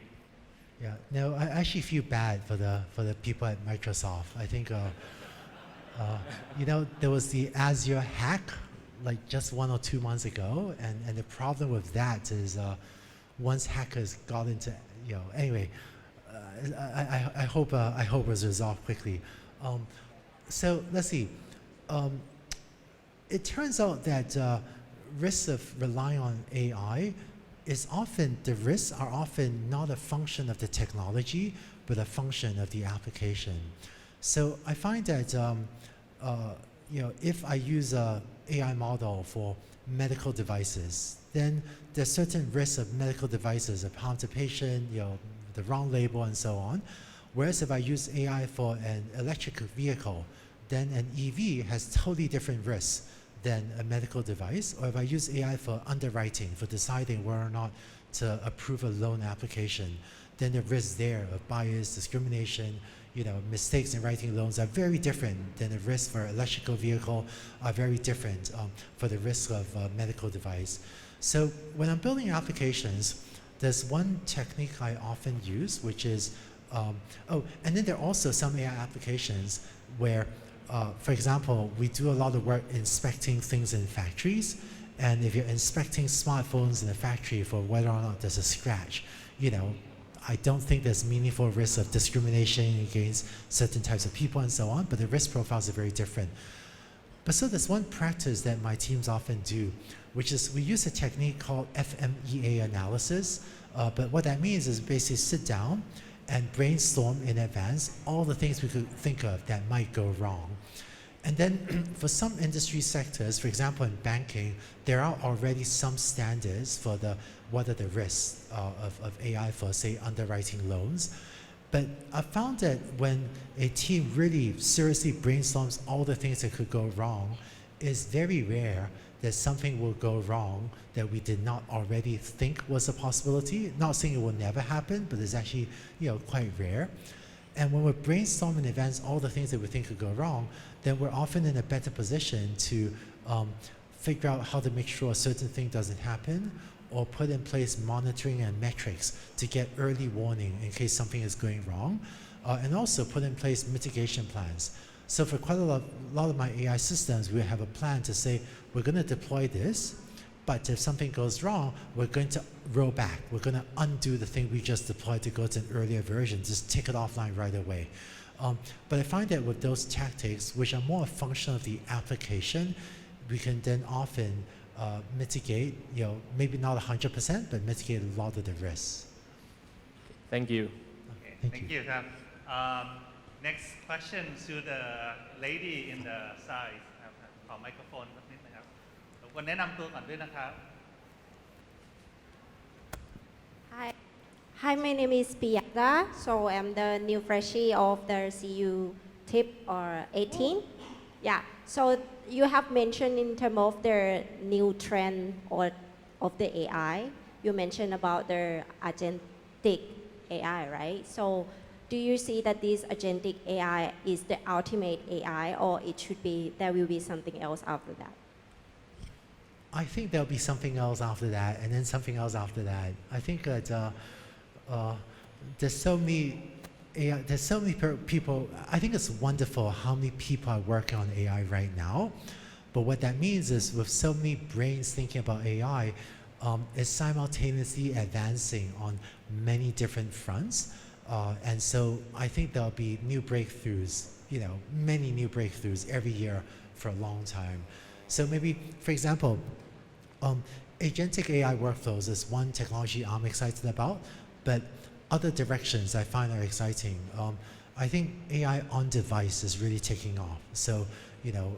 Yeah, no, I actually feel bad for the people at Microsoft. I think, there was the Azure hack like just 1 or 2 months ago, and the problem with that is once hackers got into, anyway, I hope it was resolved quickly. So let's see. It turns out that risks of relying on AI the risks are often not a function of the technology, but a function of the application. So I find that if I use a AI model for medical devices, then there's certain risks of medical devices of harm to patient, the wrong label and so on. Whereas if I use AI for an electric vehicle, then an EV has totally different risks than a medical device. Or if I use AI for underwriting, for deciding whether or not to approve a loan application, then the risks there of bias, discrimination, mistakes in writing loans are very different than the risk for electrical vehicle are very different for the risk of medical device. So when I'm building applications, there's one technique I often use, which is, and then there are also some AI applications where, for example, we do a lot of work inspecting things in factories, and if you're inspecting smartphones in a factory for whether or not there's a scratch, I don't think there's meaningful risk of discrimination against certain types of people and so on, but the risk profiles are very different. But so there's one practice that my teams often do, which is we use a technique called FMEA analysis. But what that means is basically sit down and brainstorm in advance all the things we could think of that might go wrong. And then for some industry sectors, for example, in banking, there are already some standards for what are the risks of AI for, say, underwriting loans. But I found that when a team really seriously brainstorms all the things that could go wrong, it's very rare that something will go wrong that we did not already think was a possibility. Not saying it will never happen, but it's actually quite rare. And when we're brainstorming in advance all the things that we think could go wrong, then we're often in a better position to figure out how to make sure a certain thing doesn't happen, or put in place monitoring and metrics to get early warning in case something is going wrong, and also put in place mitigation plans. So for quite a lot of my AI systems, we have a plan to say, we're going to deploy this, But if something goes wrong, we're going to roll back. We're going to undo the thing we just deployed to go to an earlier version, just take it offline right away. But I find that with those tactics, which are more a function of the application, we can then often mitigate, maybe not 100%, but mitigate a lot of the risks. Thank you. Okay, Thank you. ครับ next question to the lady in the side ครับขอไมโครโฟนสักนิดนะครับรบกวนแนะนำตัวก่อนด้วยนะครับ Hi, my name is Piyaga. So I'm the new freshie of the CUTIP or 18. Yeah. So you have mentioned in terms of the new trend or of the AI. You mentioned about the agentic AI, right? So do you see that this agentic AI is the ultimate AI, or there will be something else after that? I think there'll be something else after that, and then something else after that. I think that there's so many people. I think it's wonderful how many people are working on AI right now. But what that means is, with so many brains thinking about AI, it's simultaneously advancing on many different fronts. And so I think there'll be new breakthroughs, many new breakthroughs every year for a long time. So maybe, for example, agentic AI workflows is one technology I'm excited about, but other directions I find are exciting. I think AI on device is really taking off. So,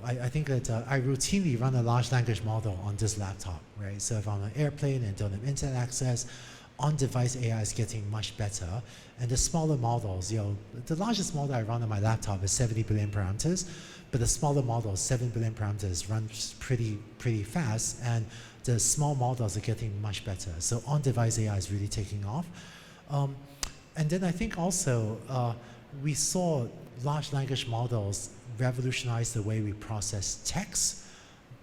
I think that I routinely run a large language model on this laptop, right? So if I'm on an airplane and don't have internet access, on-device AI is getting much better. And the smaller models, the largest model I run on my laptop is 70 billion parameters, but the smaller models, 7 billion parameters, runs pretty fast, and the small models are getting much better. So on-device AI is really taking off. And then I think also we saw large language models revolutionize the way we process text,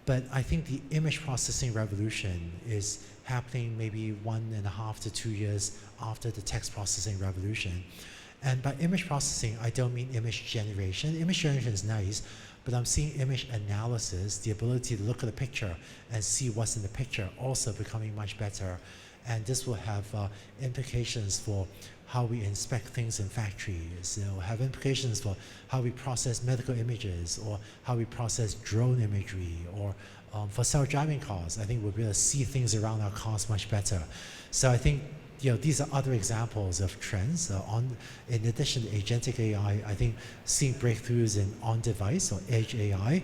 but I think the image processing revolution is happening maybe 1.5 to 2 years after the text processing revolution. And by image processing, I don't mean image generation. Image generation is nice, but I'm seeing image analysis, the ability to look at a picture and see what's in the picture, also becoming much better. And this will have implications for how we inspect things in factories. It'll have implications for how we process medical images, or how we process drone imagery, or for self-driving cars. I think we'll be able to see things around our cars much better. So I think these are other examples of trends. In addition to agentic AI, I think seeing breakthroughs in on-device or edge AI,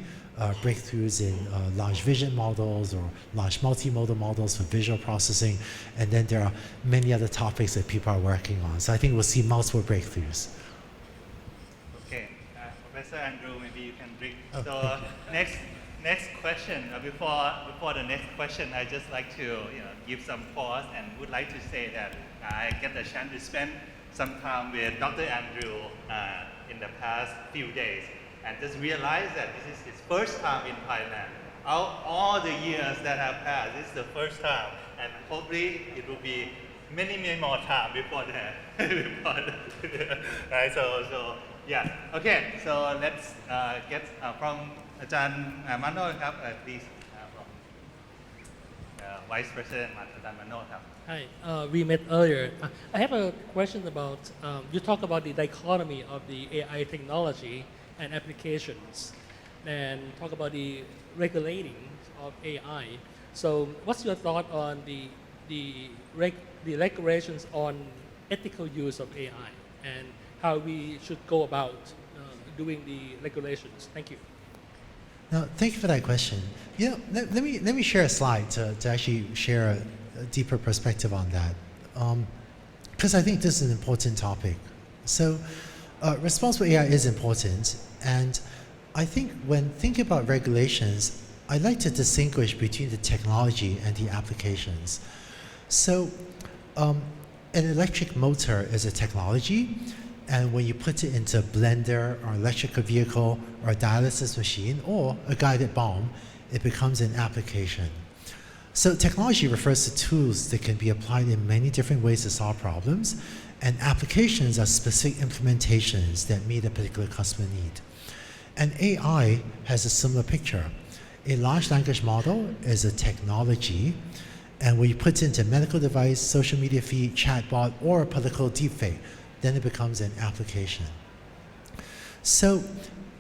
breakthroughs in large vision models or large multimodal models for visual processing, and then there are many other topics that people are working on. So I think we'll see multiple breakthroughs. Okay, Professor Andrew, maybe you can bring. Oh, So next question. Before the next question, I just like to give some pause and would like to say that I get the chance to spend some time with Dr. Andrew in the past few days, and just realize that this is his first time in Thailand. All the years that have passed, this is the first time, and hopefully it will be many more time before that. Right? So yeah. Okay. So let's get from อาจารย์มาโนครับ please from Vice President อาจารย์มาโนครับ Hi, we met earlier. I have a question about, you talk about the dichotomy of the AI technology and applications, and talk about the regulating of AI. So what's your thought on the regulations on ethical use of AI, and how we should go about doing the regulations? Thank you. Now, thank you for that question. Let me share a slide to actually share a deeper perspective on that, because I think this is an important topic. So, responsible AI is important, and I think when thinking about regulations, I like to distinguish between the technology and the applications. So, an electric motor is a technology, and when you put it into a blender or electrical vehicle or a dialysis machine or a guided bomb, it becomes an application. So technology refers to tools that can be applied in many different ways to solve problems, and applications are specific implementations that meet a particular customer need. And AI has a similar picture. A large language model is a technology, and when you put it into a medical device, social media feed, chatbot, or a political deepfake, then it becomes an application. So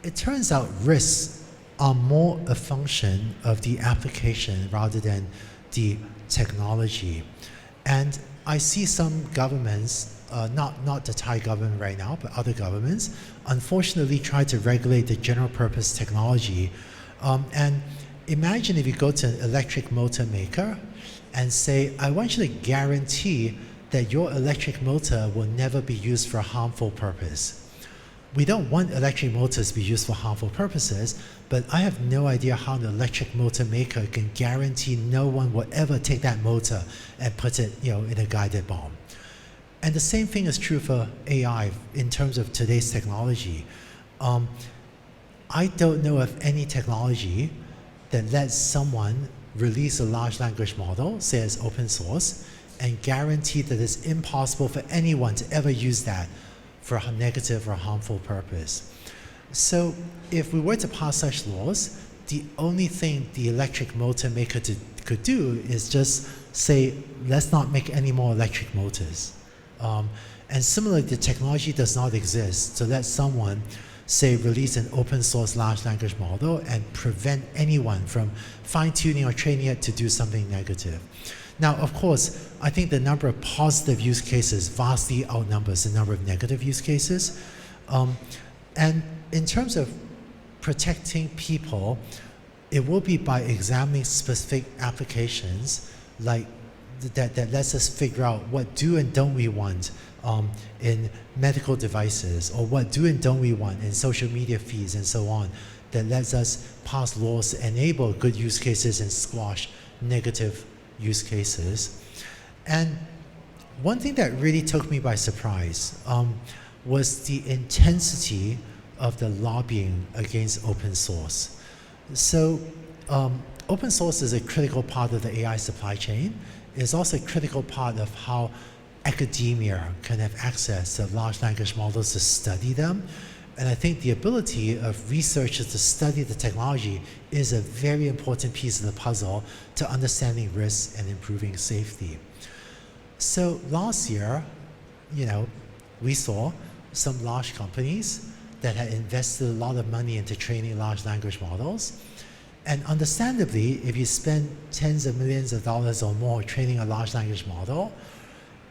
it turns out risks are more a function of the application rather than the technology. And I see some governments, not the Thai government right now, but other governments, unfortunately try to regulate the general purpose technology. And imagine if you go to an electric motor maker and say, I want you to guarantee that your electric motor will never be used for a harmful purpose. We don't want electric motors to be used for harmful purposes, but I have no idea how an electric motor maker can guarantee no one will ever take that motor and put it, in a guided bomb. And the same thing is true for AI in terms of today's technology. I don't know of any technology that lets someone release a large language model, say it's open source, and guarantee that it's impossible for anyone to ever use that for a negative or harmful purpose. So if we were to pass such laws, the only thing the electric motor maker could do is just say, let's not make any more electric motors. And similarly, the technology does not exist to let someone, say, release an open source large language model and prevent anyone from fine-tuning or training it to do something negative. Now, of course, I think the number of positive use cases vastly outnumbers the number of negative use cases. And in terms of protecting people, it will be by examining specific applications like that lets us figure out what do and don't we want in medical devices, or what do and don't we want in social media feeds and so on, that lets us pass laws to enable good use cases and squash negative use cases. And one thing that really took me by surprise was the intensity of the lobbying against open source. So open source is a critical part of the AI supply chain. It's also a critical part of how academia can have access to large language models to study them. And I think the ability of researchers to study the technology is a very important piece of the puzzle to understanding risks and improving safety. So last year, we saw some large companies that had invested a lot of money into training large language models. And understandably, if you spend tens of millions of dollars or more training a large language model,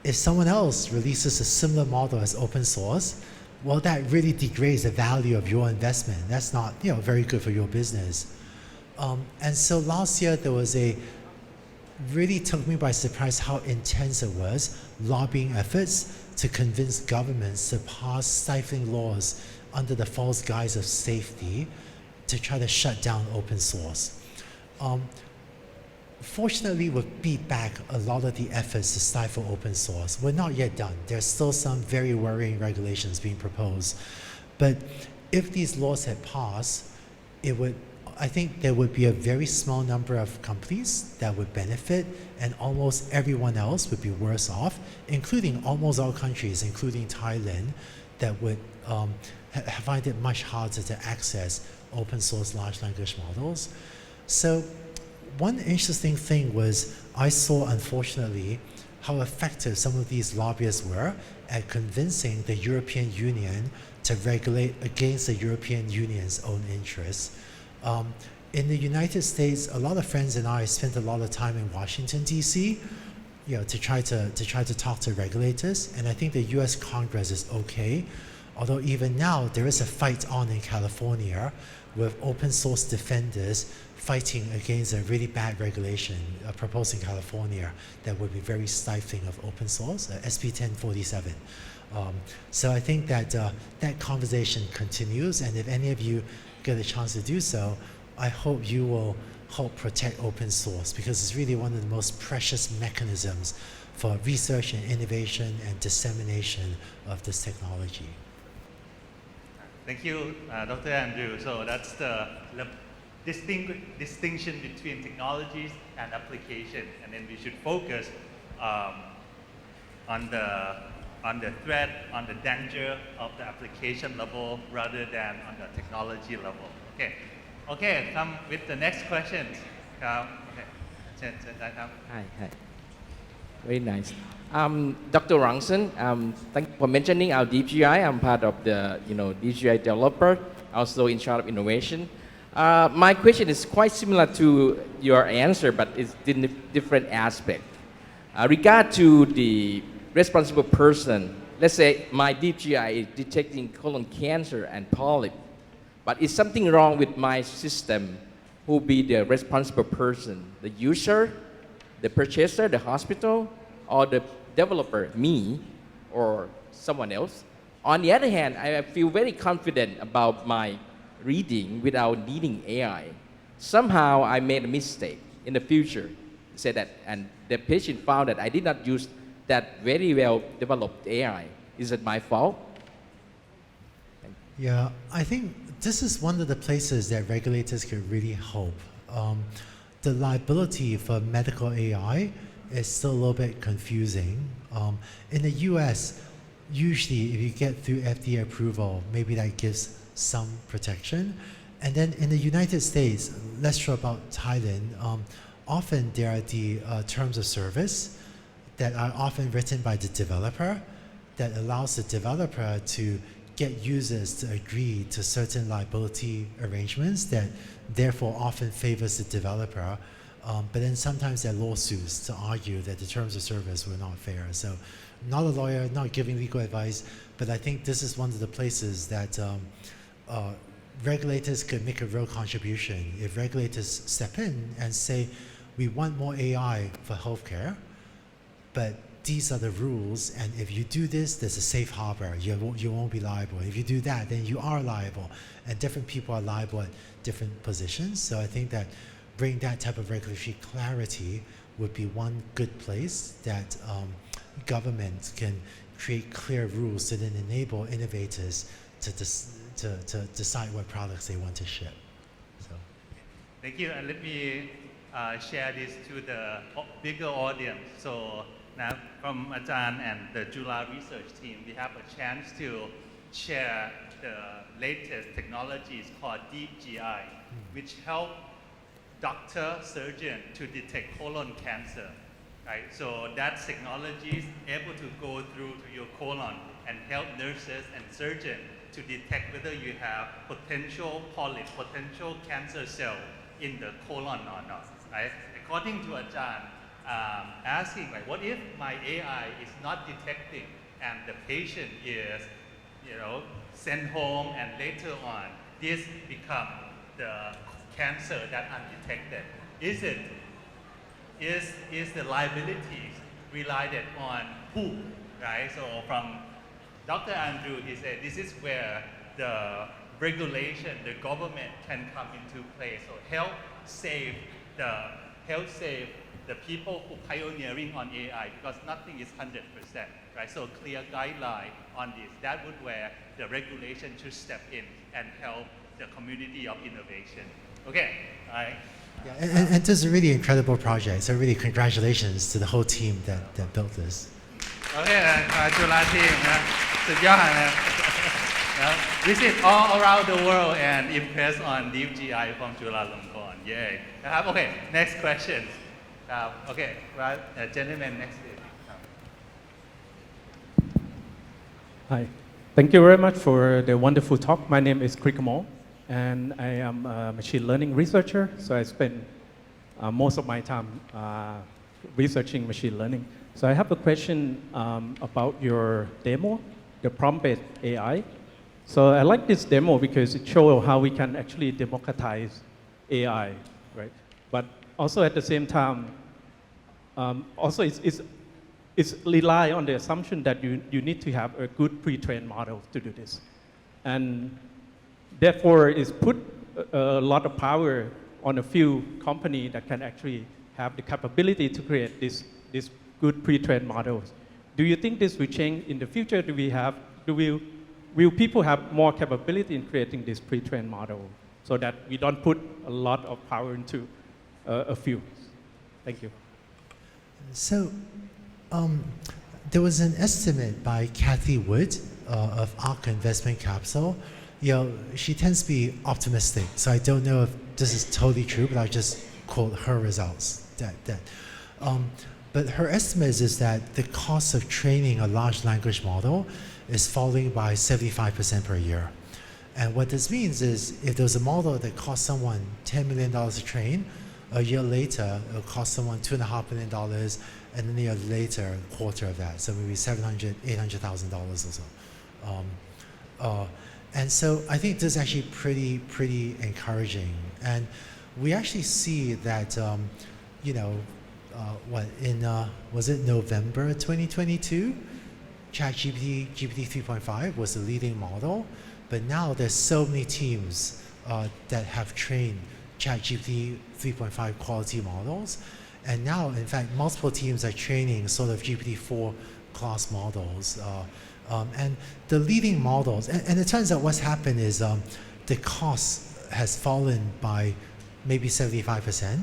if someone else releases a similar model as open source, well, that really degrades the value of your investment. That's not, very good for your business. And so last year there was really took me by surprise how intense it was, lobbying efforts to convince governments to pass stifling laws under the false guise of safety to try to shut down open source. Fortunately, we've beat back a lot of the efforts to stifle open source. We're not yet done. There's still some very worrying regulations being proposed. But if these laws had passed, I think there would be a very small number of companies that would benefit, and almost everyone else would be worse off, including almost all countries, including Thailand, that would find it much harder to access open source large language models. So one interesting thing was I saw, unfortunately, how effective some of these lobbyists were at convincing the European Union to regulate against the European Union's own interests. In the United States, a lot of friends and I spent a lot of time in Washington, D.C., to try to talk to regulators, and I think the U.S. Congress is okay. Although even now, there is a fight on in California with open source defenders fighting against a really bad regulation proposed in California that would be very stifling of open source, SB 1047. So I think that that conversation continues, and if any of you get a chance to do so, I hope you will help protect open source, because it's really one of the most precious mechanisms for research and innovation and dissemination of this technology. Thank you, Dr. Andrew. So that's the distinction between technologies and application, and then we should focus on the threat, on the danger of the application level rather than on the technology level. Okay. Okay, come with the next question. Okay. เชิญได้ครับ Hi. Very nice. Dr. Rangsen, thank you for mentioning our DeepGI. I'm part of the DeepGI developer, also in charge of innovation. My question is quite similar to your answer, but it's in a different aspect. Regard to the responsible person, let's say my DeepGI is detecting colon cancer and polyp, but is something wrong with my system? Who be the responsible person? The user, the purchaser, the hospital, or the developer, me, or someone else? On the other hand, I feel very confident about my reading without needing AI. Somehow I made a mistake in the future, said that, and the patient found that I did not use that very well developed AI. Is it my fault? Yeah, I think this is one of the places that regulators could really help. The liability for medical AI is still a little bit confusing. In the US, usually if you get through FDA approval, maybe that gives some protection. And then in the United States, less sure about Thailand, often there are the terms of service that are often written by the developer that allows the developer to get users to agree to certain liability arrangements that therefore often favors the developer. But then sometimes there are lawsuits to argue that the terms of service were not fair. So I'm not a lawyer, not giving legal advice, but I think this is one of the places that regulators could make a real contribution. If regulators step in and say, we want more AI for healthcare, but these are the rules, and if you do this, there's a safe harbor. You won't be liable. If you do that, then you are liable, and different people are liable at different positions. So I think that bringing that type of regulatory clarity would be one good place that government can create clear rules to then enable innovators to decide what products they want to ship. So. Thank you, and let me share this to the bigger audience. So now from Ajahn and the Chula research team, we have a chance to share the latest technologies called DeepGI, which help doctor, surgeon to detect colon cancer. Right? So that technology is able to go through to your colon and help nurses and surgeons to detect whether you have potential polyp, potential cancer cell in the colon or not. Right? According to Ajahn, asking like, what if my AI is not detecting and the patient is, sent home and later on this become the cancer that undetected? Is the liabilities relied on who, right? So from Dr. Andrew, he said this is where the regulation, the government can come into play. So help save the people who pioneering on AI, because nothing is 100%, right? So clear guideline on this. That would where the regulation should step in and help the community of innovation. Okay, all right. Yeah, and this is a really incredible project. So really congratulations to the whole team that built this. Okay, Chula team, สุดยอดนะ Visit all around the world and impress on DeepGI from Chulalongkorn. Yay. Okay, next question. Okay, right, gentleman next to you. Hi. Thank you very much for the wonderful talk. My name is Krikamo, and I am a machine learning researcher. So I spend most of my time researching machine learning. So I have a question about your demo, the prompt-based AI. So I like this demo because it shows how we can actually democratize AI, right? But also at the same time, also it's rely on the assumption that you need to have a good pre-trained model to do this. And therefore, it's put a lot of power on a few companies that can actually have the capability to create this good pre-trained models. Do you think this will change in the future? Will people have more capability in creating this pre-trained model so that we don't put a lot of power into a few? Thank you. So there was an estimate by Kathy Wood of ARK Investment Capital she tends to be optimistic. So I don't know if this is totally true, but I'll just quote her results. But her estimate is that the cost of training a large language model is falling by 75% per year. And what this means is if there's a model that costs someone $10 million to train, a year later, it'll cost someone $2.5 million, and then a year later, a quarter of that. So maybe $700,000, $800,000 or so. And so I think this is actually pretty encouraging. And we actually see that, was it November 2022? ChatGPT, GPT 3.5 was the leading model, but now there's so many teams that have trained ChatGPT 3.5 quality models. And now, in fact, multiple teams are training sort of GPT-4 class models. And the leading models, and it turns out what's happened is the cost has fallen by maybe 75%,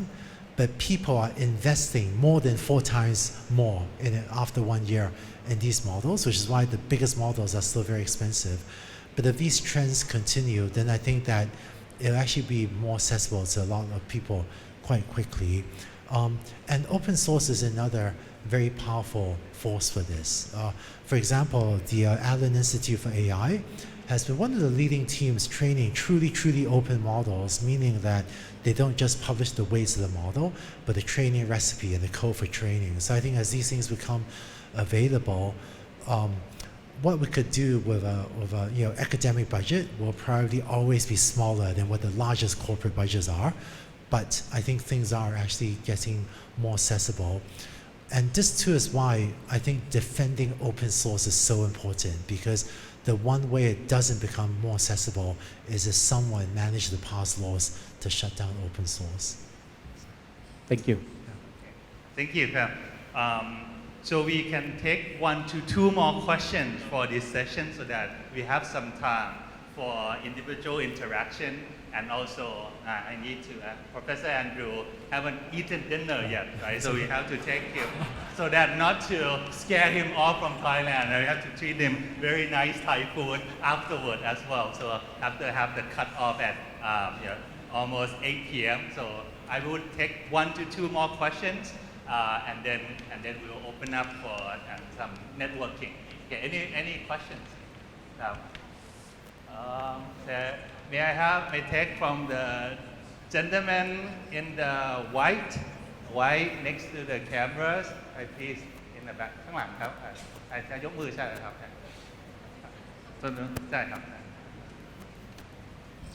but people are investing more than 4 times more in it after 1 year in these models, which is why the biggest models are still very expensive. But if these trends continue, then I think that it'll actually be more accessible to a lot of people quite quickly. And open source is another very powerful force for this. For example, the Allen Institute for AI has been one of the leading teams training truly open models, meaning that they don't just publish the weights of the model, but the training recipe and the code for training. So I think as these things become available, what we could do with a academic budget will probably always be smaller than what the largest corporate budgets are. But I think things are actually getting more accessible. And this too is why I think defending open source is so important, because the one way it doesn't become more accessible is if someone managed to pass laws to shut down open source. Thank you. Thank you, Pam. So we can take 1 to 2 more questions for this session so that we have some time for individual interaction. And also, I need to, Professor Andrew haven't eaten dinner yet, right? So we have to take him, so that not to scare him off from Thailand, we have to treat him very nice Thai food afterward as well. So have to have the cut off at almost 8 p.m. So I would take 1 to 2 more questions, and then we'll open up for some networking. Okay, any questions? May I take from the gentleman in the white next to the cameras, please, in the back. ข้างหลังครับจะยกมือใช่ครับต้นนู้นใช่ครับ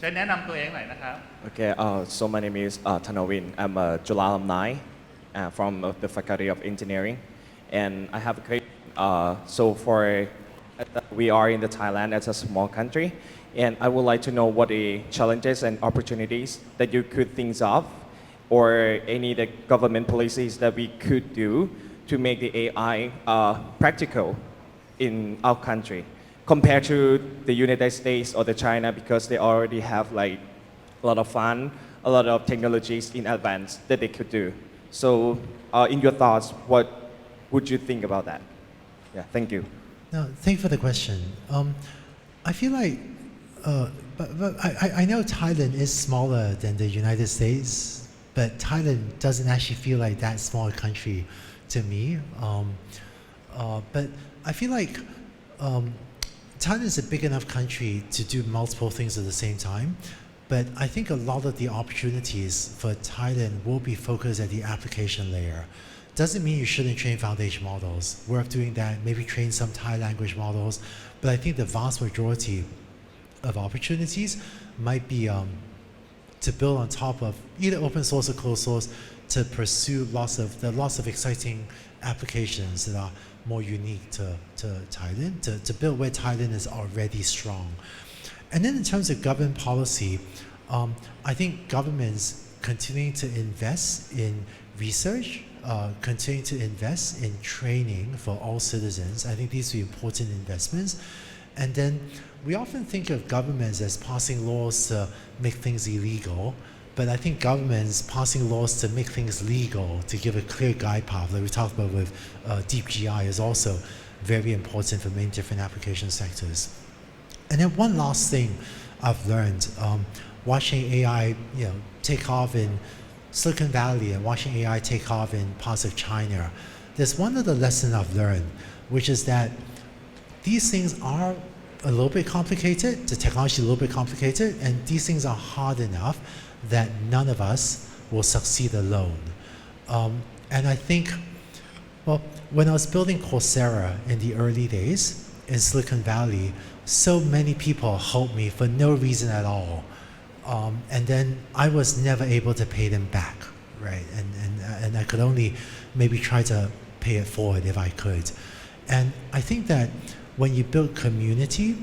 ช่วยแนะนำตัวเองหน่อยนะครับ Okay, so my name is Thanawin. I'm a Chula alumni from the Faculty of Engineering, and I have a great. We are in the Thailand as a small country, and I would like to know what the challenges and opportunities that you could think of, or any the government policies that we could do to make the AI practical in our country, compared to the United States or the China, because they already have like a lot of fun, a lot of technologies in advance that they could do. So, in your thoughts, what would you think about that? Yeah, thank you. No, thank you for the question. I feel like, but I know Thailand is smaller than the United States, but Thailand doesn't actually feel like that small a country to me. But I feel like Thailand is a big enough country to do multiple things at the same time. But I think a lot of the opportunities for Thailand will be focused at the application layer. Doesn't mean you shouldn't train foundation models. Worth doing that, maybe train some Thai language models. But I think the vast majority of opportunities might be to build on top of either open source or closed source to pursue lots of exciting applications that are more unique to Thailand, to build where Thailand is already strong. And then in terms of government policy, I think governments continuing to invest in research, continue to invest in training for all citizens. I think these are important investments. And then we often think of governments as passing laws to make things illegal, but I think governments passing laws to make things legal, to give a clear guide path, like we talked about with DeepGI, is also very important for many different application sectors. And then one last thing, I've learned. Watching AI, take off in Silicon Valley and watching AI take off in parts of China, there's one other lesson I've learned, which is that these things are a little bit complicated, the technology is a little bit complicated, and these things are hard enough that none of us will succeed alone. And I think, well, when I was building Coursera in the early days in Silicon Valley, so many people helped me for no reason at all. And then I was never able to pay them back, right? And I could only maybe try to pay it forward if I could. And I think that when you build community,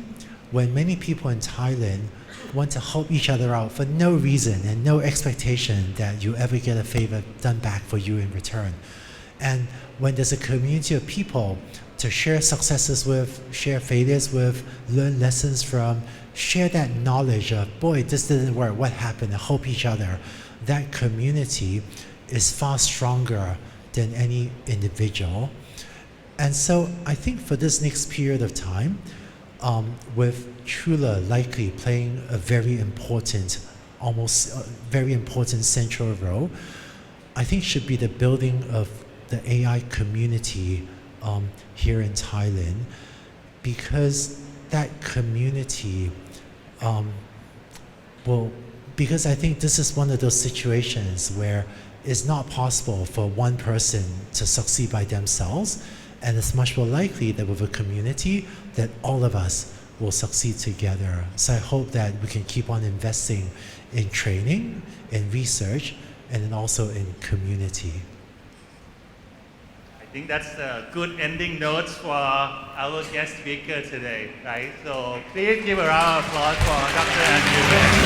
when many people in Thailand want to help each other out for no reason and no expectation that you ever get a favor done back for you in return. And when there's a community of people to share successes with, share failures with, learn lessons from, share that knowledge of, boy, this didn't work, what happened, and help each other, that community is far stronger than any individual. And so I think for this next period of time, with Chula likely playing a very important, very important central role, I think should be the building of the AI community here in Thailand, because that community because I think this is one of those situations where it's not possible for one person to succeed by themselves, and it's much more likely that with a community that all of us will succeed together. So I hope that we can keep on investing in training, in research, and then also in community. I think that's a good ending notes for our guest speaker today, right? So please give a round of applause for Dr. Andrew.